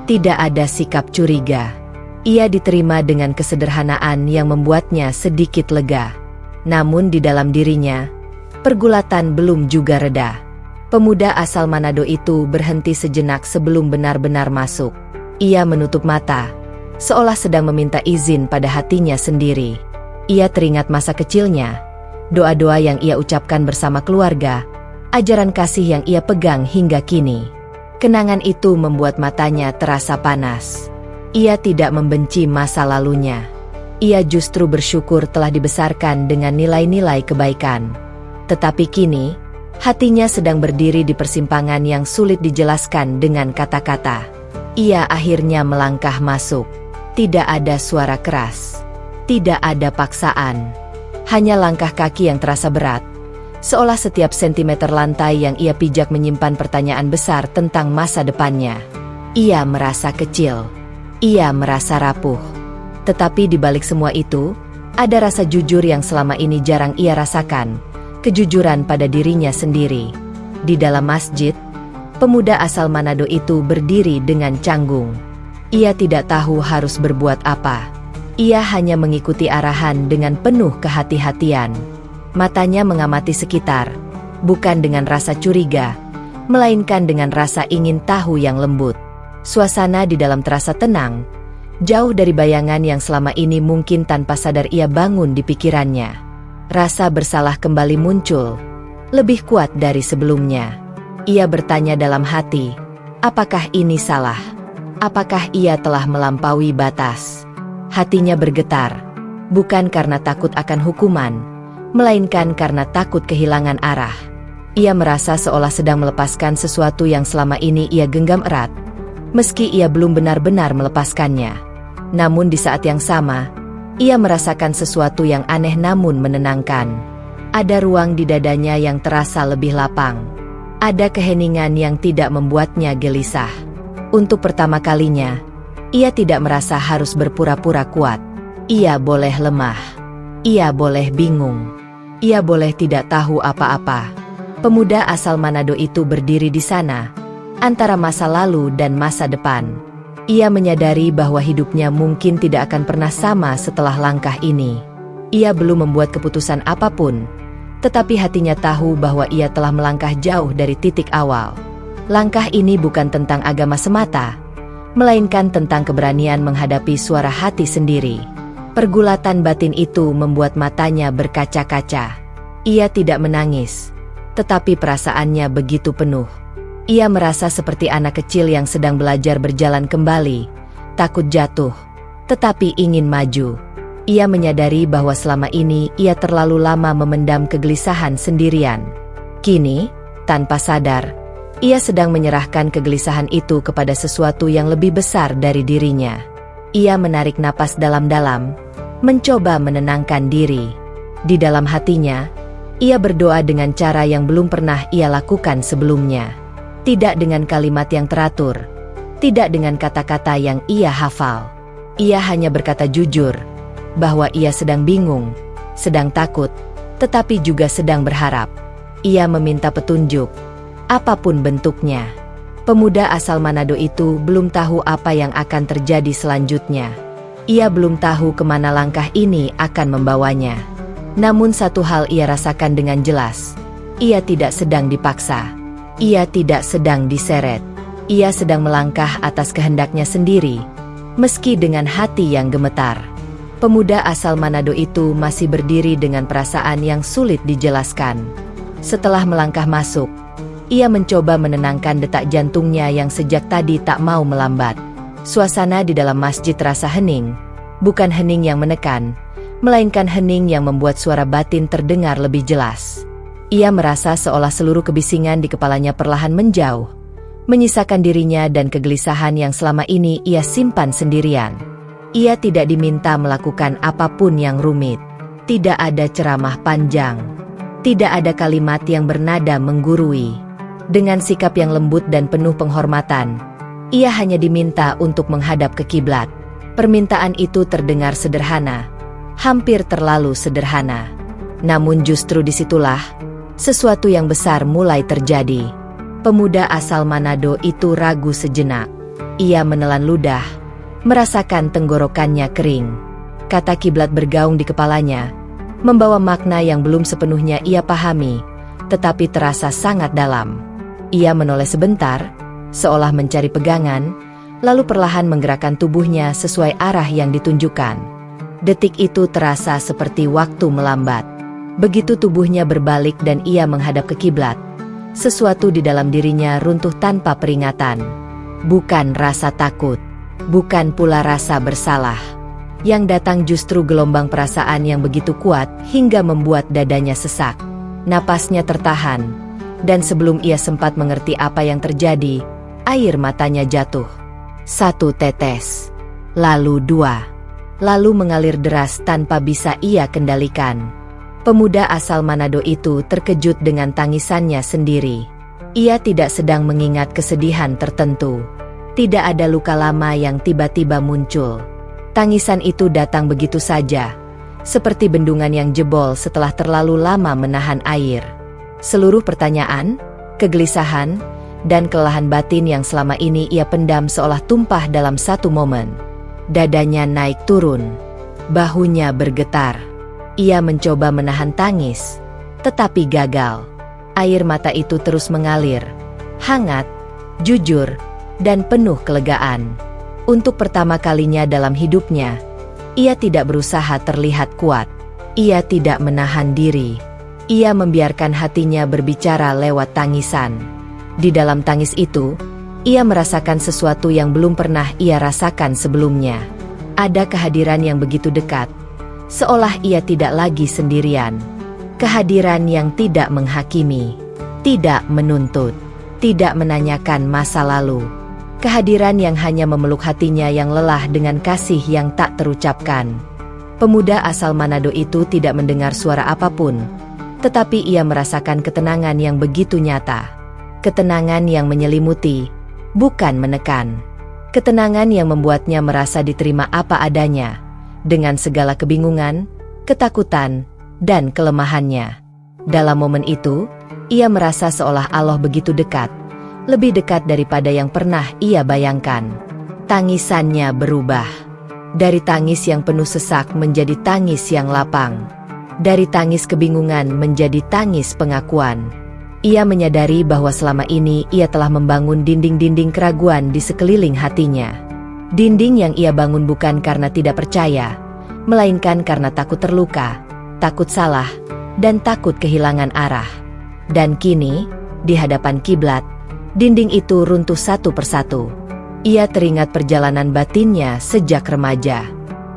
Speaker 1: Tidak ada sikap curiga. Ia diterima dengan kesederhanaan yang membuatnya sedikit lega. Namun di dalam dirinya, pergulatan belum juga reda. Pemuda asal Manado itu berhenti sejenak sebelum benar-benar masuk. Ia menutup mata, seolah sedang meminta izin pada hatinya sendiri. Ia teringat masa kecilnya, doa-doa yang ia ucapkan bersama keluarga, ajaran kasih yang ia pegang hingga kini. Kenangan itu membuat matanya terasa panas. Ia tidak membenci masa lalunya. Ia justru bersyukur telah dibesarkan dengan nilai-nilai kebaikan. Tetapi kini, hatinya sedang berdiri di persimpangan yang sulit dijelaskan dengan kata-kata. Ia akhirnya melangkah masuk. Tidak ada suara keras. Tidak ada paksaan. Hanya langkah kaki yang terasa berat. Seolah setiap sentimeter lantai yang ia pijak menyimpan pertanyaan besar tentang masa depannya. Ia merasa kecil. Ia merasa rapuh. Tetapi di balik semua itu, ada rasa jujur yang selama ini jarang ia rasakan. Kejujuran pada dirinya sendiri. Di dalam masjid, pemuda asal Manado itu berdiri dengan canggung. Ia tidak tahu harus berbuat apa. Ia hanya mengikuti arahan dengan penuh kehati-hatian. Matanya mengamati sekitar, bukan dengan rasa curiga, melainkan dengan rasa ingin tahu yang lembut. Suasana di dalam terasa tenang, jauh dari bayangan yang selama ini mungkin tanpa sadar ia bangun di pikirannya. Rasa bersalah kembali muncul, lebih kuat dari sebelumnya. Ia bertanya dalam hati, apakah ini salah? Apakah ia telah melampaui batas? Hatinya bergetar, bukan karena takut akan hukuman, melainkan karena takut kehilangan arah. Ia merasa seolah sedang melepaskan sesuatu yang selama ini ia genggam erat, meski ia belum benar-benar melepaskannya. Namun di saat yang sama, ia merasakan sesuatu yang aneh namun menenangkan. Ada ruang di dadanya yang terasa lebih lapang. Ada keheningan yang tidak membuatnya gelisah. Untuk pertama kalinya, ia tidak merasa harus berpura-pura kuat. Ia boleh lemah. Ia boleh bingung. Ia boleh tidak tahu apa-apa. Pemuda asal Manado itu berdiri di sana, antara masa lalu dan masa depan. Ia menyadari bahwa hidupnya mungkin tidak akan pernah sama setelah langkah ini. Ia belum membuat keputusan apapun, tetapi hatinya tahu bahwa ia telah melangkah jauh dari titik awal. Langkah ini bukan tentang agama semata, melainkan tentang keberanian menghadapi suara hati sendiri. Pergulatan batin itu membuat matanya berkaca-kaca. Ia tidak menangis, tetapi perasaannya begitu penuh. Ia merasa seperti anak kecil yang sedang belajar berjalan kembali, takut jatuh, tetapi ingin maju. Ia menyadari bahwa selama ini ia terlalu lama memendam kegelisahan sendirian. Kini, tanpa sadar, ia sedang menyerahkan kegelisahan itu kepada sesuatu yang lebih besar dari dirinya. Ia menarik napas dalam-dalam, mencoba menenangkan diri. Di dalam hatinya, ia berdoa dengan cara yang belum pernah ia lakukan sebelumnya. Tidak dengan kalimat yang teratur, tidak dengan kata-kata yang ia hafal. Ia hanya berkata jujur, bahwa ia sedang bingung, sedang takut, tetapi juga sedang berharap. Ia meminta petunjuk, apapun bentuknya. Pemuda asal Manado itu belum tahu apa yang akan terjadi selanjutnya. Ia belum tahu kemana langkah ini akan membawanya. Namun satu hal ia rasakan dengan jelas. Ia tidak sedang dipaksa. Ia tidak sedang diseret. Ia sedang melangkah atas kehendaknya sendiri, meski dengan hati yang gemetar. Pemuda asal Manado itu masih berdiri dengan perasaan yang sulit dijelaskan. Setelah melangkah masuk, ia mencoba menenangkan detak jantungnya yang sejak tadi tak mau melambat. Suasana di dalam masjid terasa hening, bukan hening yang menekan, melainkan hening yang membuat suara batin terdengar lebih jelas. Ia merasa seolah seluruh kebisingan di kepalanya perlahan menjauh, menyisakan dirinya dan kegelisahan yang selama ini ia simpan sendirian. Ia tidak diminta melakukan apapun yang rumit. Tidak ada ceramah panjang. Tidak ada kalimat yang bernada menggurui. Dengan sikap yang lembut dan penuh penghormatan, ia hanya diminta untuk menghadap ke kiblat. Permintaan itu terdengar sederhana, hampir terlalu sederhana. Namun justru disitulah, sesuatu yang besar mulai terjadi. Pemuda asal Manado itu ragu sejenak. Ia menelan ludah, merasakan tenggorokannya kering. Kata kiblat bergaung di kepalanya, membawa makna yang belum sepenuhnya ia pahami, tetapi terasa sangat dalam. Ia menoleh sebentar, seolah mencari pegangan, lalu perlahan menggerakkan tubuhnya sesuai arah yang ditunjukkan. Detik itu terasa seperti waktu melambat. Begitu tubuhnya berbalik dan ia menghadap ke kiblat, Sesuatu di dalam dirinya runtuh tanpa peringatan. Bukan rasa takut, bukan pula rasa bersalah. Yang datang justru gelombang perasaan yang begitu kuat hingga membuat dadanya sesak. Napasnya tertahan, dan sebelum ia sempat mengerti apa yang terjadi, air matanya jatuh. 1 tetes, lalu 2, lalu mengalir deras tanpa bisa ia kendalikan. Pemuda asal Manado itu terkejut dengan tangisannya sendiri. Ia tidak sedang mengingat kesedihan tertentu. Tidak ada luka lama yang tiba-tiba muncul. Tangisan itu datang begitu saja, seperti bendungan yang jebol setelah terlalu lama menahan air. Seluruh pertanyaan, kegelisahan, dan kelelahan batin yang selama ini ia pendam seolah tumpah dalam satu momen. Dadanya naik turun, bahunya bergetar. Ia mencoba menahan tangis, tetapi gagal. Air mata itu terus mengalir, hangat, jujur, dan penuh kelegaan. Untuk pertama kalinya dalam hidupnya, ia tidak berusaha terlihat kuat. Ia tidak menahan diri. Ia membiarkan hatinya berbicara lewat tangisan. Di dalam tangis itu, ia merasakan sesuatu yang belum pernah ia rasakan sebelumnya. Ada kehadiran yang begitu dekat, seolah ia tidak lagi sendirian. Kehadiran yang tidak menghakimi, tidak menuntut, tidak menanyakan masa lalu. Kehadiran yang hanya memeluk hatinya yang lelah dengan kasih yang tak terucapkan. Pemuda asal Manado itu tidak mendengar suara apapun, tetapi ia merasakan ketenangan yang begitu nyata. Ketenangan yang menyelimuti, bukan menekan. Ketenangan yang membuatnya merasa diterima apa adanya, dengan segala kebingungan, ketakutan, dan kelemahannya. Dalam momen itu, ia merasa seolah Allah begitu dekat, lebih dekat daripada yang pernah ia bayangkan. Tangisannya berubah. Dari tangis yang penuh sesak menjadi tangis yang lapang. Dari tangis kebingungan menjadi tangis pengakuan. Ia menyadari bahwa selama ini ia telah membangun dinding-dinding keraguan di sekeliling hatinya. Dinding yang ia bangun bukan karena tidak percaya, melainkan karena takut terluka, takut salah, dan takut kehilangan arah. Dan kini, di hadapan kiblat, dinding itu runtuh satu persatu. Ia teringat perjalanan batinnya sejak remaja.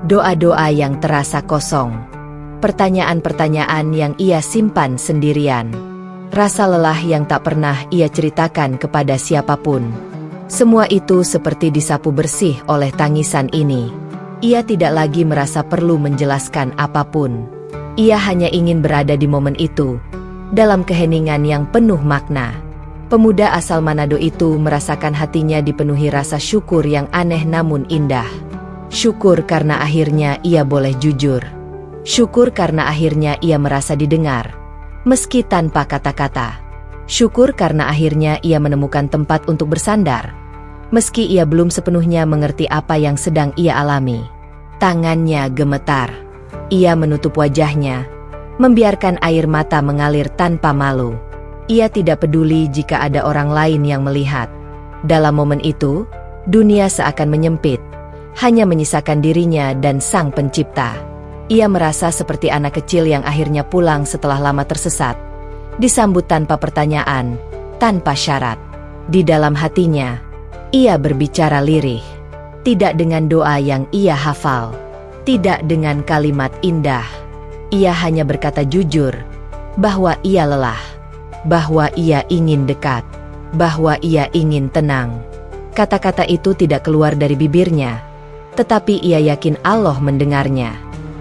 Speaker 1: Doa-doa yang terasa kosong. Pertanyaan-pertanyaan yang ia simpan sendirian. Rasa lelah yang tak pernah ia ceritakan kepada siapapun. Semua itu seperti disapu bersih oleh tangisan ini. Ia tidak lagi merasa perlu menjelaskan apapun. Ia hanya ingin berada di momen itu, dalam keheningan yang penuh makna. Pemuda asal Manado itu merasakan hatinya dipenuhi rasa syukur yang aneh namun indah. Syukur karena akhirnya ia boleh jujur. Syukur karena akhirnya ia merasa didengar, meski tanpa kata-kata. Syukur karena akhirnya ia menemukan tempat untuk bersandar, meski ia belum sepenuhnya mengerti apa yang sedang ia alami. Tangannya gemetar. Ia menutup wajahnya, membiarkan air mata mengalir tanpa malu. Ia tidak peduli jika ada orang lain yang melihat. Dalam momen itu, dunia seakan menyempit, hanya menyisakan dirinya dan Sang Pencipta. Ia merasa seperti anak kecil yang akhirnya pulang setelah lama tersesat, disambut tanpa pertanyaan, tanpa syarat. Di dalam hatinya, ia berbicara lirih, tidak dengan doa yang ia hafal, tidak dengan kalimat indah. Ia hanya berkata jujur, bahwa ia lelah, bahwa ia ingin dekat, bahwa ia ingin tenang. Kata-kata itu tidak keluar dari bibirnya, tetapi ia yakin Allah mendengarnya.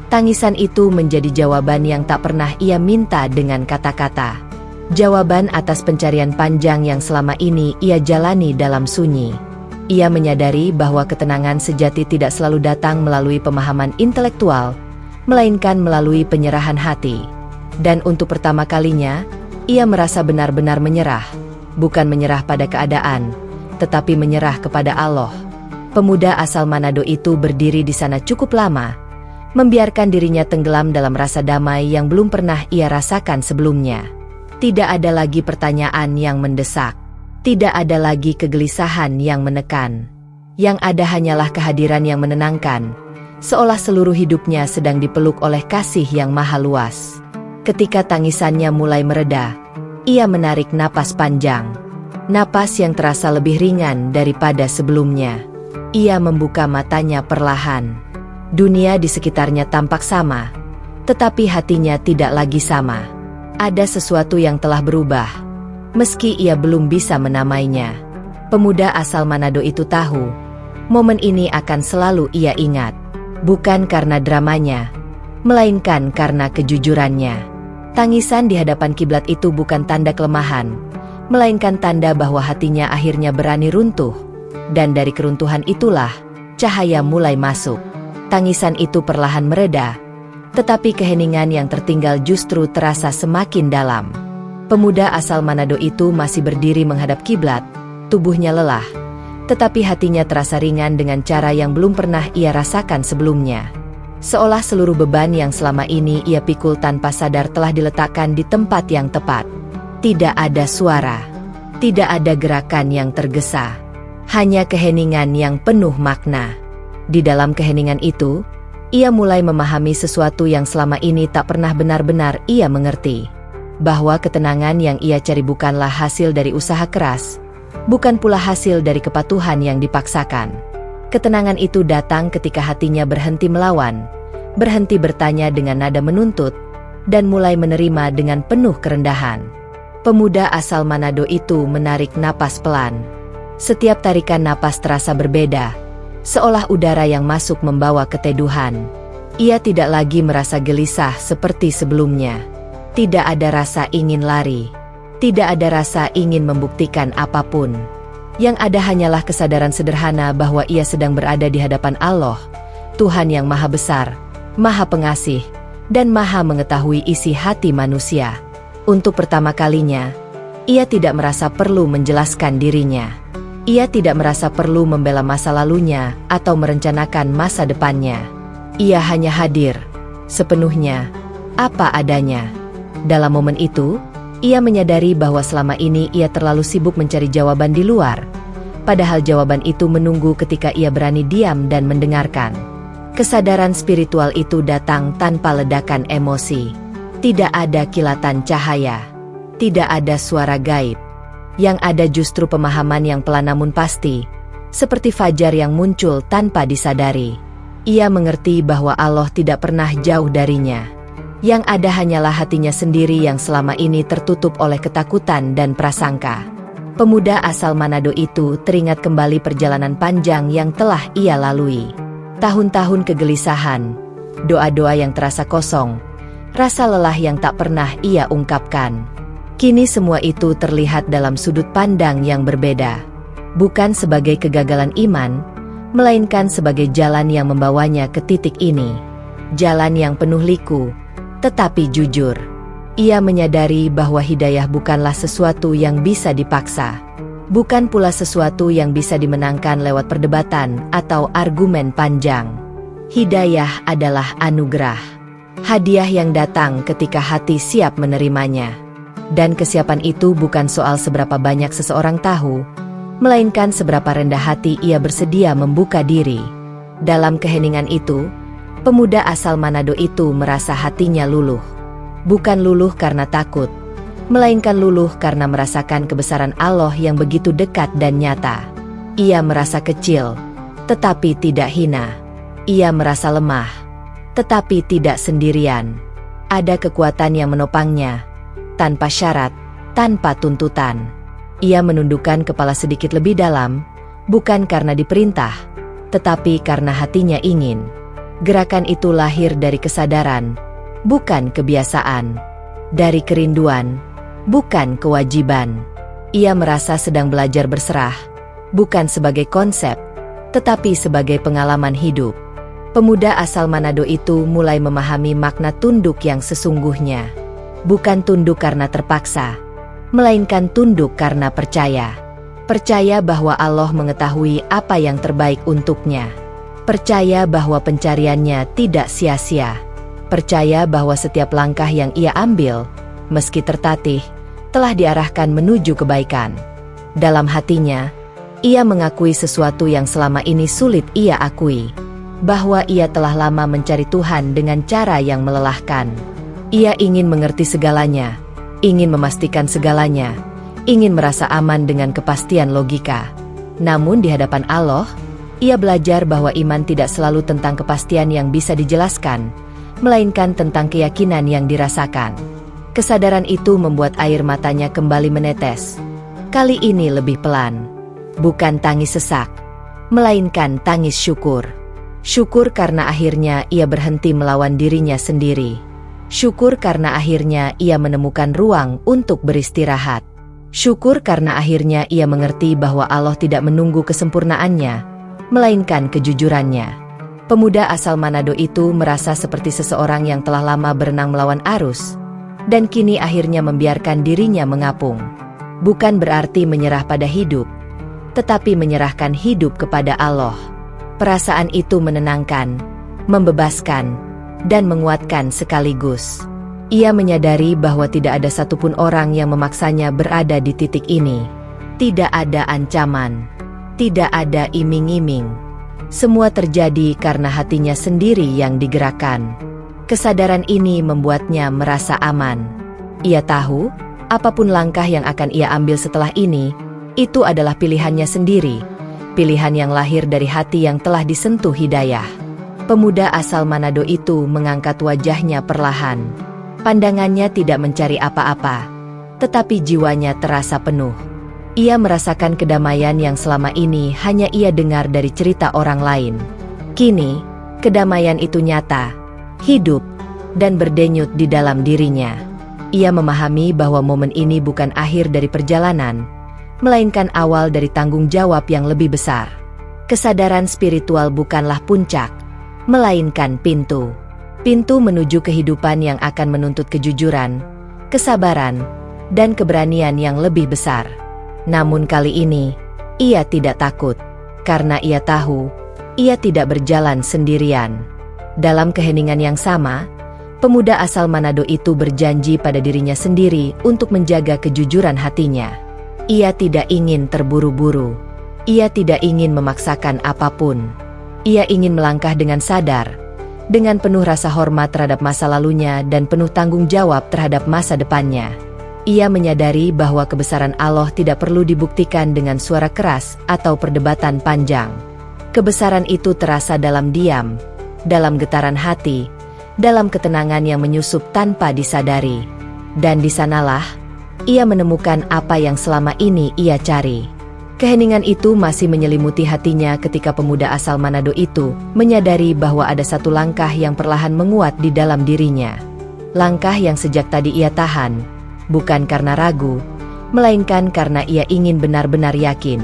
Speaker 1: Tangisan itu menjadi jawaban yang tak pernah ia minta dengan kata-kata. Jawaban atas pencarian panjang yang selama ini ia jalani dalam sunyi. Ia menyadari bahwa ketenangan sejati tidak selalu datang melalui pemahaman intelektual, melainkan melalui penyerahan hati. Dan untuk pertama kalinya, ia merasa benar-benar menyerah, bukan menyerah pada keadaan, tetapi menyerah kepada Allah. Pemuda asal Manado itu berdiri di sana cukup lama, membiarkan dirinya tenggelam dalam rasa damai yang belum pernah ia rasakan sebelumnya. Tidak ada lagi pertanyaan yang mendesak, tidak ada lagi kegelisahan yang menekan. Yang ada hanyalah kehadiran yang menenangkan, seolah seluruh hidupnya sedang dipeluk oleh kasih yang maha luas. Ketika tangisannya mulai mereda, Ia menarik napas panjang. Napas yang terasa lebih ringan daripada sebelumnya. Ia membuka matanya perlahan. Dunia di sekitarnya tampak sama, tetapi hatinya tidak lagi sama. Ada sesuatu yang telah berubah, meski ia belum bisa menamainya. Pemuda asal Manado itu tahu, momen ini akan selalu ia ingat. Bukan karena dramanya, melainkan karena kejujurannya. Tangisan di hadapan kiblat itu bukan tanda kelemahan, melainkan tanda bahwa hatinya akhirnya berani runtuh. Dan dari keruntuhan itulah, cahaya mulai masuk. Tangisan itu perlahan mereda, tetapi keheningan yang tertinggal justru terasa semakin dalam. Pemuda asal Manado itu masih berdiri menghadap kiblat, tubuhnya lelah, tetapi hatinya terasa ringan dengan cara yang belum pernah ia rasakan sebelumnya. Seolah seluruh beban yang selama ini ia pikul tanpa sadar telah diletakkan di tempat yang tepat. Tidak ada suara, tidak ada gerakan yang tergesa, hanya keheningan yang penuh makna. Di dalam keheningan itu, ia mulai memahami sesuatu yang selama ini tak pernah benar-benar ia mengerti. Bahwa ketenangan yang ia cari bukanlah hasil dari usaha keras, bukan pula hasil dari kepatuhan yang dipaksakan. Ketenangan itu datang ketika hatinya berhenti melawan, berhenti bertanya dengan nada menuntut, dan mulai menerima dengan penuh kerendahan. Pemuda asal Manado itu menarik napas pelan. Setiap tarikan napas terasa berbeda, seolah udara yang masuk membawa keteduhan. Ia tidak lagi merasa gelisah seperti sebelumnya. Tidak ada rasa ingin lari. Tidak ada rasa ingin membuktikan apapun. Yang ada hanyalah kesadaran sederhana bahwa ia sedang berada di hadapan Allah, Tuhan yang Maha Besar, Maha Pengasih, dan Maha mengetahui isi hati manusia. Untuk pertama kalinya, ia tidak merasa perlu menjelaskan dirinya. Ia tidak merasa perlu membela masa lalunya atau merencanakan masa depannya. Ia hanya hadir, sepenuhnya, apa adanya. Dalam momen itu, ia menyadari bahwa selama ini ia terlalu sibuk mencari jawaban di luar. Padahal jawaban itu menunggu ketika ia berani diam dan mendengarkan. Kesadaran spiritual itu datang tanpa ledakan emosi. Tidak ada kilatan cahaya. Tidak ada suara gaib. Yang ada justru pemahaman yang pelan namun pasti, seperti fajar yang muncul tanpa disadari. Ia mengerti bahwa Allah tidak pernah jauh darinya. Yang ada hanyalah hatinya sendiri yang selama ini tertutup oleh ketakutan dan prasangka. Pemuda asal Manado itu teringat kembali perjalanan panjang yang telah ia lalui. Tahun-tahun kegelisahan, doa-doa yang terasa kosong, rasa lelah yang tak pernah ia ungkapkan. Kini semua itu terlihat dalam sudut pandang yang berbeda. Bukan sebagai kegagalan iman, melainkan sebagai jalan yang membawanya ke titik ini. Jalan yang penuh liku, tetapi jujur. Ia menyadari bahwa hidayah bukanlah sesuatu yang bisa dipaksa. Bukan pula sesuatu yang bisa dimenangkan lewat perdebatan atau argumen panjang. Hidayah adalah anugerah. Hadiah yang datang ketika hati siap menerimanya. Dan kesiapan itu bukan soal seberapa banyak seseorang tahu, melainkan seberapa rendah hati ia bersedia membuka diri. Dalam keheningan itu, pemuda asal Manado itu merasa hatinya luluh. Bukan luluh karena takut, melainkan luluh karena merasakan kebesaran Allah yang begitu dekat dan nyata. Ia merasa kecil, tetapi tidak hina. Ia merasa lemah, tetapi tidak sendirian. Ada kekuatan yang menopangnya, tanpa syarat, tanpa tuntutan. Ia menundukkan kepala sedikit lebih dalam, bukan karena diperintah, tetapi karena hatinya ingin. Gerakan itu lahir dari kesadaran, bukan kebiasaan. Dari kerinduan, bukan kewajiban. Ia merasa sedang belajar berserah, bukan sebagai konsep, tetapi sebagai pengalaman hidup. Pemuda asal Manado itu mulai memahami makna tunduk yang sesungguhnya. Bukan tunduk karena terpaksa, melainkan tunduk karena percaya. Percaya bahwa Allah mengetahui apa yang terbaik untuknya. Percaya bahwa pencariannya tidak sia-sia. Percaya bahwa setiap langkah yang ia ambil, meski tertatih, telah diarahkan menuju kebaikan. Dalam hatinya, ia mengakui sesuatu yang selama ini sulit ia akui. Bahwa ia telah lama mencari Tuhan dengan cara yang melelahkan. Ia ingin mengerti segalanya, ingin memastikan segalanya, ingin merasa aman dengan kepastian logika. Namun di hadapan Allah, ia belajar bahwa iman tidak selalu tentang kepastian yang bisa dijelaskan, melainkan tentang keyakinan yang dirasakan. Kesadaran itu membuat air matanya kembali menetes. Kali ini lebih pelan. Bukan tangis sesak, melainkan tangis syukur. Syukur karena akhirnya ia berhenti melawan dirinya sendiri. Syukur karena akhirnya ia menemukan ruang untuk beristirahat. Syukur karena akhirnya ia mengerti bahwa Allah tidak menunggu kesempurnaannya, melainkan kejujurannya. Pemuda asal Manado itu merasa seperti seseorang yang telah lama berenang melawan arus, dan kini akhirnya membiarkan dirinya mengapung. Bukan berarti menyerah pada hidup, tetapi menyerahkan hidup kepada Allah. Perasaan itu menenangkan, membebaskan, dan menguatkan sekaligus. Ia menyadari bahwa tidak ada satupun orang yang memaksanya berada di titik ini. Tidak ada ancaman, tidak ada iming-iming. Semua terjadi karena hatinya sendiri yang digerakkan. Kesadaran ini membuatnya merasa aman. Ia tahu, apapun langkah yang akan ia ambil setelah ini, itu adalah pilihannya sendiri. Pilihan yang lahir dari hati yang telah disentuh hidayah. Pemuda asal Manado itu mengangkat wajahnya perlahan. Pandangannya tidak mencari apa-apa, tetapi jiwanya terasa penuh. Ia merasakan kedamaian yang selama ini hanya ia dengar dari cerita orang lain. Kini, kedamaian itu nyata, hidup, dan berdenyut di dalam dirinya. Ia memahami bahwa momen ini bukan akhir dari perjalanan, melainkan awal dari tanggung jawab yang lebih besar. Kesadaran spiritual bukanlah puncak, melainkan pintu. Pintu menuju kehidupan yang akan menuntut kejujuran, kesabaran, dan keberanian yang lebih besar. Namun kali ini, ia tidak takut, karena ia tahu, ia tidak berjalan sendirian. Dalam keheningan yang sama, pemuda asal Manado itu berjanji pada dirinya sendiri untuk menjaga kejujuran hatinya. Ia tidak ingin terburu-buru. Ia tidak ingin memaksakan apapun. Ia ingin melangkah dengan sadar, dengan penuh rasa hormat terhadap masa lalunya dan penuh tanggung jawab terhadap masa depannya. Ia menyadari bahwa kebesaran Allah tidak perlu dibuktikan dengan suara keras atau perdebatan panjang. Kebesaran itu terasa dalam diam, dalam getaran hati, dalam ketenangan yang menyusup tanpa disadari. Dan di sanalah ia menemukan apa yang selama ini ia cari. Keheningan itu masih menyelimuti hatinya ketika pemuda asal Manado itu menyadari bahwa ada satu langkah yang perlahan menguat di dalam dirinya. Langkah yang sejak tadi ia tahan, bukan karena ragu, melainkan karena ia ingin benar-benar yakin.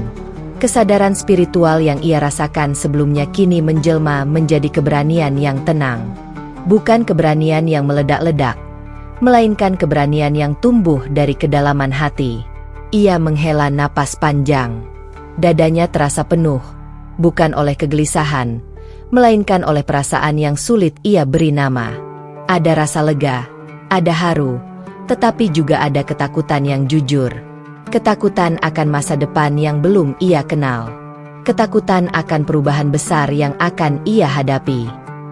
Speaker 1: Kesadaran spiritual yang ia rasakan sebelumnya kini menjelma menjadi keberanian yang tenang. Bukan keberanian yang meledak-ledak, melainkan keberanian yang tumbuh dari kedalaman hati. Ia menghela napas panjang. Dadanya terasa penuh, bukan oleh kegelisahan, melainkan oleh perasaan yang sulit ia beri nama. Ada rasa lega, ada haru, tetapi juga ada ketakutan yang jujur. Ketakutan akan masa depan yang belum ia kenal. Ketakutan akan perubahan besar yang akan ia hadapi.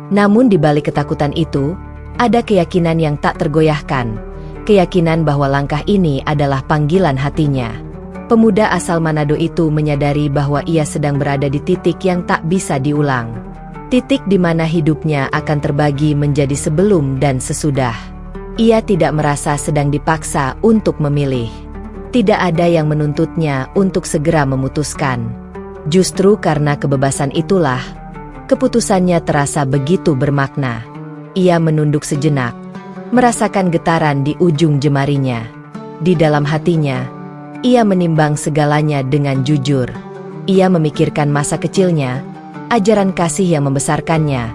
Speaker 1: Namun di balik ketakutan itu, ada keyakinan yang tak tergoyahkan, keyakinan bahwa langkah ini adalah panggilan hatinya. Pemuda asal Manado itu menyadari bahwa ia sedang berada di titik yang tak bisa diulang. Titik di mana hidupnya akan terbagi menjadi sebelum dan sesudah. Ia tidak merasa sedang dipaksa untuk memilih. Tidak ada yang menuntutnya untuk segera memutuskan. Justru karena kebebasan itulah, keputusannya terasa begitu bermakna. Ia menunduk sejenak, merasakan getaran di ujung jemarinya. Di dalam hatinya, ia menimbang segalanya dengan jujur. Ia memikirkan masa kecilnya, ajaran kasih yang membesarkannya,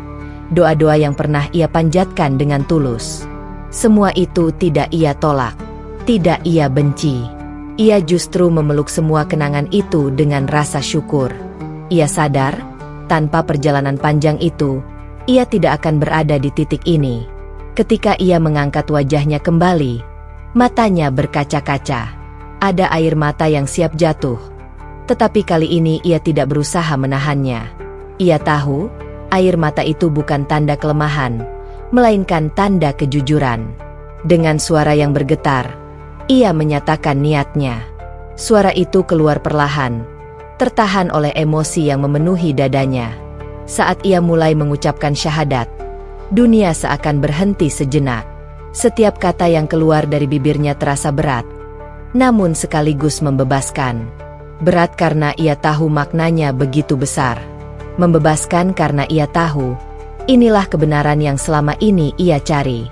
Speaker 1: doa-doa yang pernah ia panjatkan dengan tulus. Semua itu tidak ia tolak, tidak ia benci. Ia justru memeluk semua kenangan itu dengan rasa syukur. Ia sadar, tanpa perjalanan panjang itu, ia tidak akan berada di titik ini. Ketika ia mengangkat wajahnya kembali, matanya berkaca-kaca. Ada air mata yang siap jatuh. Tetapi kali ini ia tidak berusaha menahannya. Ia tahu, air mata itu bukan tanda kelemahan, melainkan tanda kejujuran. Dengan suara yang bergetar, ia menyatakan niatnya. Suara itu keluar perlahan, tertahan oleh emosi yang memenuhi dadanya. Saat ia mulai mengucapkan syahadat, dunia seakan berhenti sejenak. Setiap kata yang keluar dari bibirnya terasa berat, namun sekaligus membebaskan. Berat karena ia tahu maknanya begitu besar. Membebaskan karena ia tahu, inilah kebenaran yang selama ini ia cari.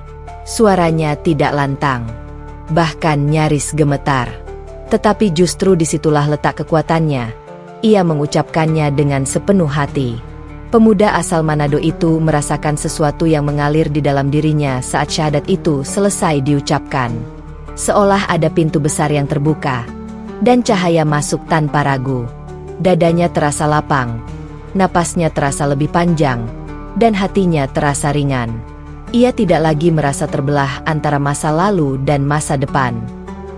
Speaker 1: Suaranya tidak lantang, bahkan nyaris gemetar. Tetapi justru disitulah letak kekuatannya. Ia mengucapkannya dengan sepenuh hati. Pemuda asal Manado itu merasakan sesuatu yang mengalir di dalam dirinya saat syahadat itu selesai diucapkan. Seolah ada pintu besar yang terbuka, dan cahaya masuk tanpa ragu. Dadanya terasa lapang, napasnya terasa lebih panjang, dan hatinya terasa ringan. Ia tidak lagi merasa terbelah antara masa lalu dan masa depan.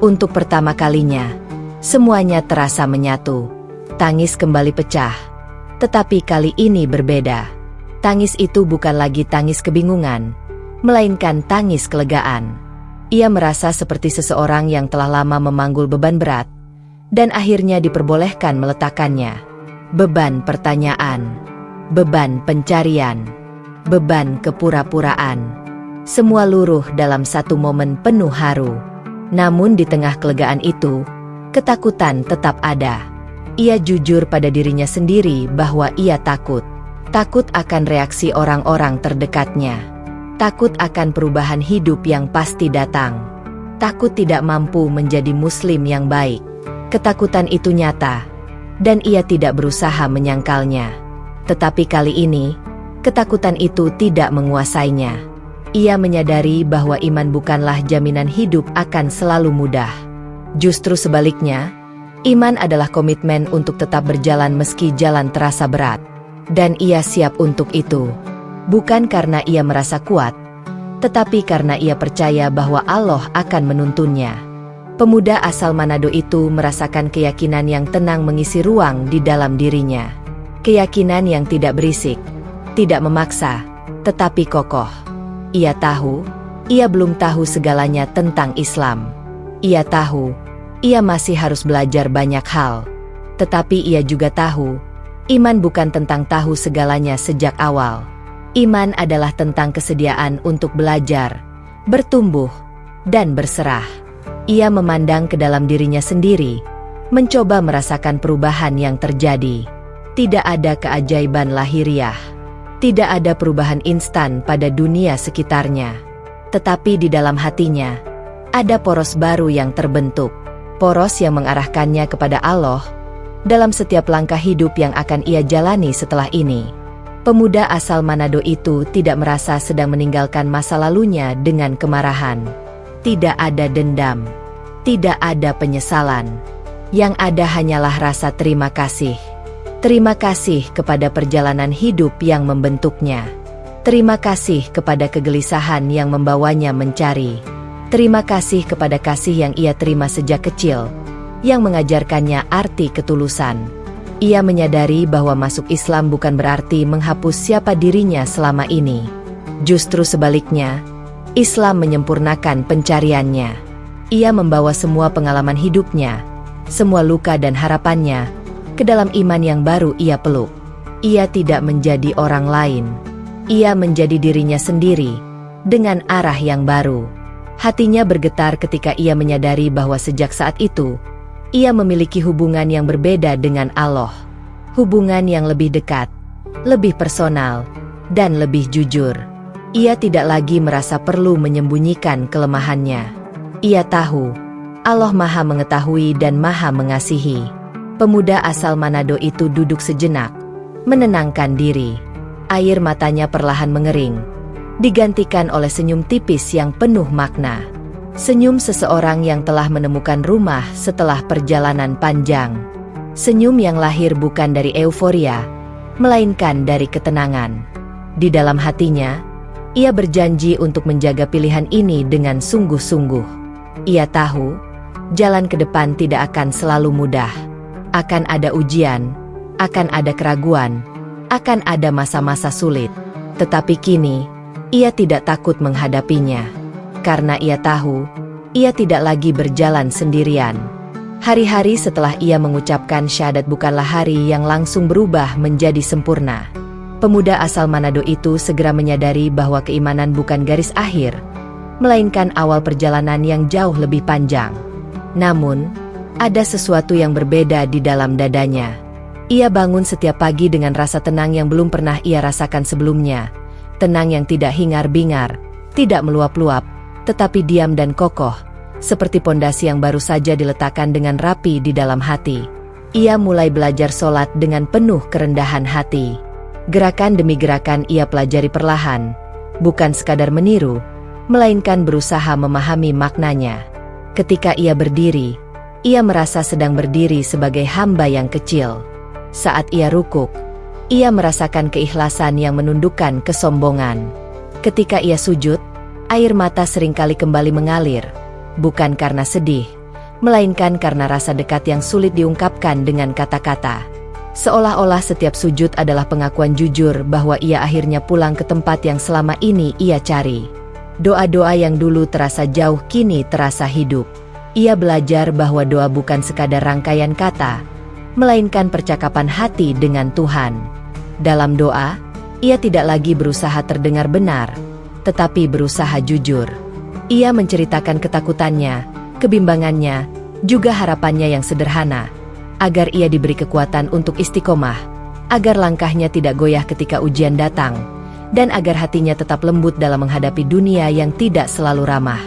Speaker 1: Untuk pertama kalinya, semuanya terasa menyatu. Tangis kembali pecah. Tetapi kali ini berbeda. Tangis itu bukan lagi tangis kebingungan, melainkan tangis kelegaan. Ia merasa seperti seseorang yang telah lama memanggul beban berat, dan akhirnya diperbolehkan meletakkannya. Beban pertanyaan, beban pencarian, beban kepura-puraan. Semua luruh dalam satu momen penuh haru. Namun di tengah kelegaan itu, ketakutan tetap ada. Ia jujur pada dirinya sendiri bahwa ia takut. Takut akan reaksi orang-orang terdekatnya. Takut akan perubahan hidup yang pasti datang. Takut tidak mampu menjadi muslim yang baik. Ketakutan itu nyata, dan ia tidak berusaha menyangkalnya. Tetapi kali ini, ketakutan itu tidak menguasainya. Ia menyadari bahwa iman bukanlah jaminan hidup akan selalu mudah. Justru sebaliknya, iman adalah komitmen untuk tetap berjalan meski jalan terasa berat. Dan ia siap untuk itu. Bukan karena ia merasa kuat, tetapi karena ia percaya bahwa Allah akan menuntunnya. Pemuda asal Manado itu merasakan keyakinan yang tenang mengisi ruang di dalam dirinya. Keyakinan yang tidak berisik, tidak memaksa, tetapi kokoh. Ia tahu, ia belum tahu segalanya tentang Islam. Ia tahu, ia masih harus belajar banyak hal. Tetapi ia juga tahu, iman bukan tentang tahu segalanya sejak awal. Iman adalah tentang kesediaan untuk belajar, bertumbuh, dan berserah. Ia memandang ke dalam dirinya sendiri, mencoba merasakan perubahan yang terjadi. Tidak ada keajaiban lahiriah. Tidak ada perubahan instan pada dunia sekitarnya. Tetapi di dalam hatinya, ada poros baru yang terbentuk. Poros yang mengarahkannya kepada Allah dalam setiap langkah hidup yang akan ia jalani setelah ini. Pemuda asal Manado itu tidak merasa sedang meninggalkan masa lalunya dengan kemarahan. Tidak ada dendam. Tidak ada penyesalan. Yang ada hanyalah rasa terima kasih. Terima kasih kepada perjalanan hidup yang membentuknya. Terima kasih kepada kegelisahan yang membawanya mencari. Terima kasih kepada kasih yang ia terima sejak kecil, yang mengajarkannya arti ketulusan. Ia menyadari bahwa masuk Islam bukan berarti menghapus siapa dirinya selama ini. Justru sebaliknya, Islam menyempurnakan pencariannya. Ia membawa semua pengalaman hidupnya, semua luka dan harapannya, ke dalam iman yang baru ia peluk. Ia tidak menjadi orang lain. Ia menjadi dirinya sendiri, dengan arah yang baru. Hatinya bergetar ketika ia menyadari bahwa sejak saat itu, ia memiliki hubungan yang berbeda dengan Allah. Hubungan yang lebih dekat, lebih personal, dan lebih jujur. Ia tidak lagi merasa perlu menyembunyikan kelemahannya. Ia tahu, Allah Maha Mengetahui dan Maha Mengasihi. Pemuda asal Manado itu duduk sejenak, menenangkan diri. Air matanya perlahan mengering, digantikan oleh senyum tipis yang penuh makna. Senyum seseorang yang telah menemukan rumah setelah perjalanan panjang. Senyum yang lahir bukan dari euforia, melainkan dari ketenangan. Di dalam hatinya, ia berjanji untuk menjaga pilihan ini dengan sungguh-sungguh. Ia tahu, jalan ke depan tidak akan selalu mudah. Akan ada ujian, akan ada keraguan, akan ada masa-masa sulit. Tetapi kini, ia tidak takut menghadapinya. Karena ia tahu, ia tidak lagi berjalan sendirian. Hari-hari setelah ia mengucapkan syahadat bukanlah hari yang langsung berubah menjadi sempurna. Pemuda asal Manado itu segera menyadari bahwa keimanan bukan garis akhir, melainkan awal perjalanan yang jauh lebih panjang. Namun, ada sesuatu yang berbeda di dalam dadanya. Ia bangun setiap pagi dengan rasa tenang yang belum pernah ia rasakan sebelumnya. Tenang yang tidak hingar-bingar, tidak meluap-luap, tetapi diam dan kokoh, seperti pondasi yang baru saja diletakkan dengan rapi di dalam hati. Ia mulai belajar sholat dengan penuh kerendahan hati. Gerakan demi gerakan ia pelajari perlahan, bukan sekadar meniru, melainkan berusaha memahami maknanya. Ketika ia berdiri, ia merasa sedang berdiri sebagai hamba yang kecil. Saat ia rukuk, ia merasakan keikhlasan yang menundukkan kesombongan. Ketika ia sujud, air mata seringkali kembali mengalir, bukan karena sedih, melainkan karena rasa dekat yang sulit diungkapkan dengan kata-kata. Seolah-olah setiap sujud adalah pengakuan jujur bahwa ia akhirnya pulang ke tempat yang selama ini ia cari. Doa-doa yang dulu terasa jauh kini terasa hidup. Ia belajar bahwa doa bukan sekadar rangkaian kata, melainkan percakapan hati dengan Tuhan. Dalam doa, ia tidak lagi berusaha terdengar benar, tetapi berusaha jujur. Ia menceritakan ketakutannya, kebimbangannya, juga harapannya yang sederhana, agar ia diberi kekuatan untuk istiqomah, agar langkahnya tidak goyah ketika ujian datang, dan agar hatinya tetap lembut dalam menghadapi dunia yang tidak selalu ramah.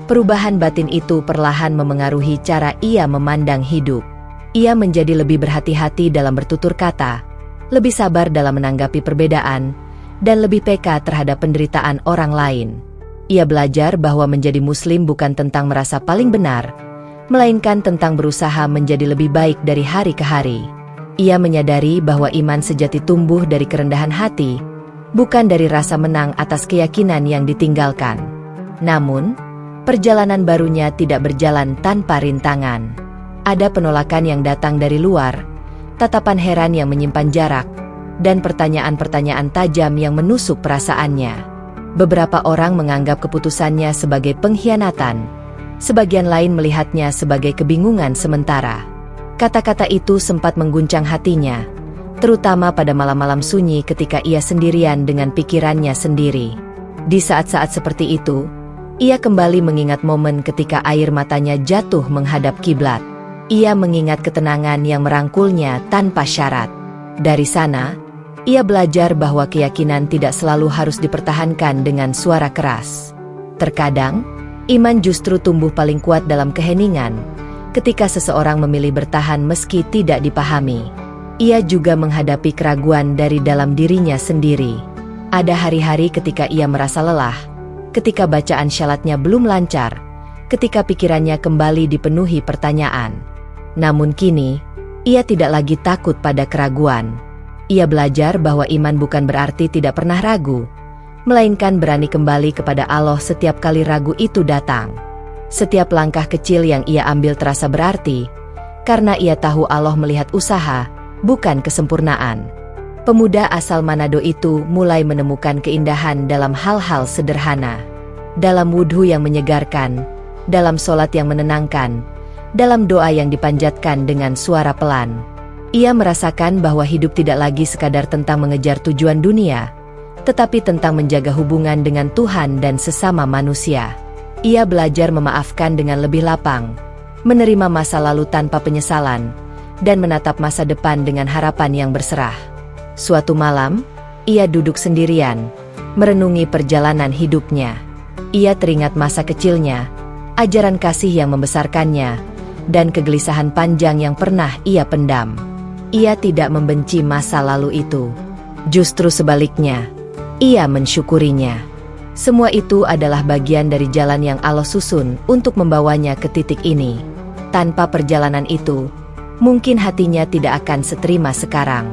Speaker 1: Perubahan batin itu perlahan memengaruhi cara ia memandang hidup. Ia menjadi lebih berhati-hati dalam bertutur kata, lebih sabar dalam menanggapi perbedaan, dan lebih peka terhadap penderitaan orang lain. Ia belajar bahwa menjadi muslim bukan tentang merasa paling benar, melainkan tentang berusaha menjadi lebih baik dari hari ke hari. Ia menyadari bahwa iman sejati tumbuh dari kerendahan hati, bukan dari rasa menang atas keyakinan yang ditinggalkan. Namun, perjalanan barunya tidak berjalan tanpa rintangan. Ada penolakan yang datang dari luar, tatapan heran yang menyimpan jarak, dan pertanyaan-pertanyaan tajam yang menusuk perasaannya. Beberapa orang menganggap keputusannya sebagai pengkhianatan, sebagian lain melihatnya sebagai kebingungan sementara. Kata-kata itu sempat mengguncang hatinya, terutama pada malam-malam sunyi ketika ia sendirian dengan pikirannya sendiri. Di saat-saat seperti itu, ia kembali mengingat momen ketika air matanya jatuh menghadap kiblat. Ia mengingat ketenangan yang merangkulnya tanpa syarat. Dari sana, ia belajar bahwa keyakinan tidak selalu harus dipertahankan dengan suara keras. Terkadang, iman justru tumbuh paling kuat dalam keheningan, ketika seseorang memilih bertahan meski tidak dipahami. Ia juga menghadapi keraguan dari dalam dirinya sendiri. Ada hari-hari ketika ia merasa lelah, ketika bacaan syalatnya belum lancar, ketika pikirannya kembali dipenuhi pertanyaan. Namun kini, ia tidak lagi takut pada keraguan. Ia belajar bahwa iman bukan berarti tidak pernah ragu, melainkan berani kembali kepada Allah setiap kali ragu itu datang. Setiap langkah kecil yang ia ambil terasa berarti, karena ia tahu Allah melihat usaha, bukan kesempurnaan. Pemuda asal Manado itu mulai menemukan keindahan dalam hal-hal sederhana. Dalam wudhu yang menyegarkan, dalam sholat yang menenangkan, dalam doa yang dipanjatkan dengan suara pelan. Ia merasakan bahwa hidup tidak lagi sekadar tentang mengejar tujuan dunia, tetapi tentang menjaga hubungan dengan Tuhan dan sesama manusia. Ia belajar memaafkan dengan lebih lapang, menerima masa lalu tanpa penyesalan, dan menatap masa depan dengan harapan yang berserah. Suatu malam, ia duduk sendirian, merenungi perjalanan hidupnya. Ia teringat masa kecilnya, ajaran kasih yang membesarkannya, dan kegelisahan panjang yang pernah ia pendam. Ia tidak membenci masa lalu itu. Justru sebaliknya, ia mensyukurinya. Semua itu adalah bagian dari jalan yang Allah susun untuk membawanya ke titik ini. Tanpa perjalanan itu, mungkin hatinya tidak akan seterima sekarang.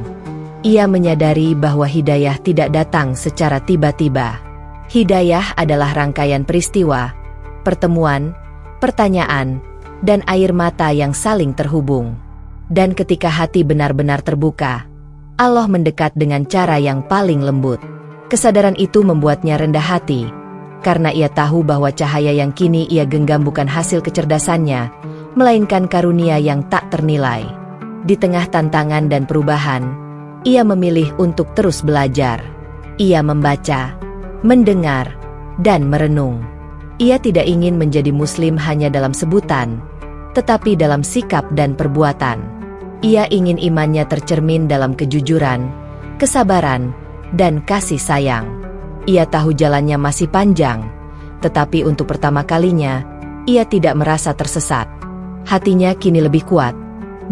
Speaker 1: Ia menyadari bahwa hidayah tidak datang secara tiba-tiba. Hidayah adalah rangkaian peristiwa, pertemuan, pertanyaan, dan air mata yang saling terhubung. Dan ketika hati benar-benar terbuka, Allah mendekat dengan cara yang paling lembut. Kesadaran itu membuatnya rendah hati, karena ia tahu bahwa cahaya yang kini ia genggam bukan hasil kecerdasannya, melainkan karunia yang tak ternilai. Di tengah tantangan dan perubahan, ia memilih untuk terus belajar. Ia membaca, mendengar, dan merenung. Ia tidak ingin menjadi Muslim hanya dalam sebutan, tetapi dalam sikap dan perbuatan. Ia ingin imannya tercermin dalam kejujuran, kesabaran, dan kasih sayang. Ia tahu jalannya masih panjang, tetapi untuk pertama kalinya, ia tidak merasa tersesat. Hatinya kini lebih kuat,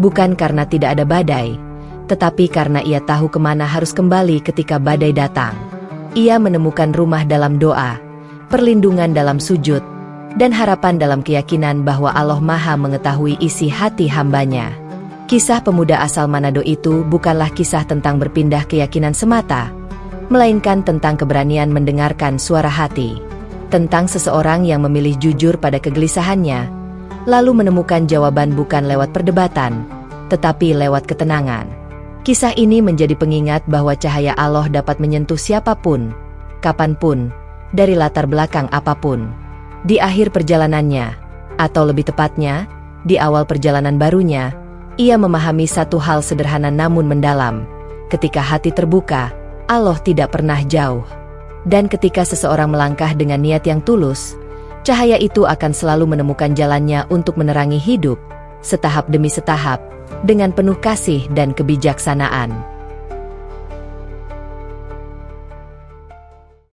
Speaker 1: bukan karena tidak ada badai, tetapi karena ia tahu kemana harus kembali ketika badai datang. Ia menemukan rumah dalam doa, perlindungan dalam sujud, dan harapan dalam keyakinan bahwa Allah Maha mengetahui isi hati hambanya. Kisah pemuda asal Manado itu bukanlah kisah tentang berpindah keyakinan semata, melainkan tentang keberanian mendengarkan suara hati, tentang seseorang yang memilih jujur pada kegelisahannya, lalu menemukan jawaban bukan lewat perdebatan, tetapi lewat ketenangan. Kisah ini menjadi pengingat bahwa cahaya Allah dapat menyentuh siapapun, kapanpun, dari latar belakang apapun. Di akhir perjalanannya, atau lebih tepatnya, di awal perjalanan barunya, ia memahami satu hal sederhana namun mendalam. Ketika hati terbuka, Allah tidak pernah jauh. Dan ketika seseorang melangkah dengan niat yang tulus, cahaya itu akan selalu menemukan jalannya untuk menerangi hidup, setahap demi setahap, dengan penuh kasih dan kebijaksanaan.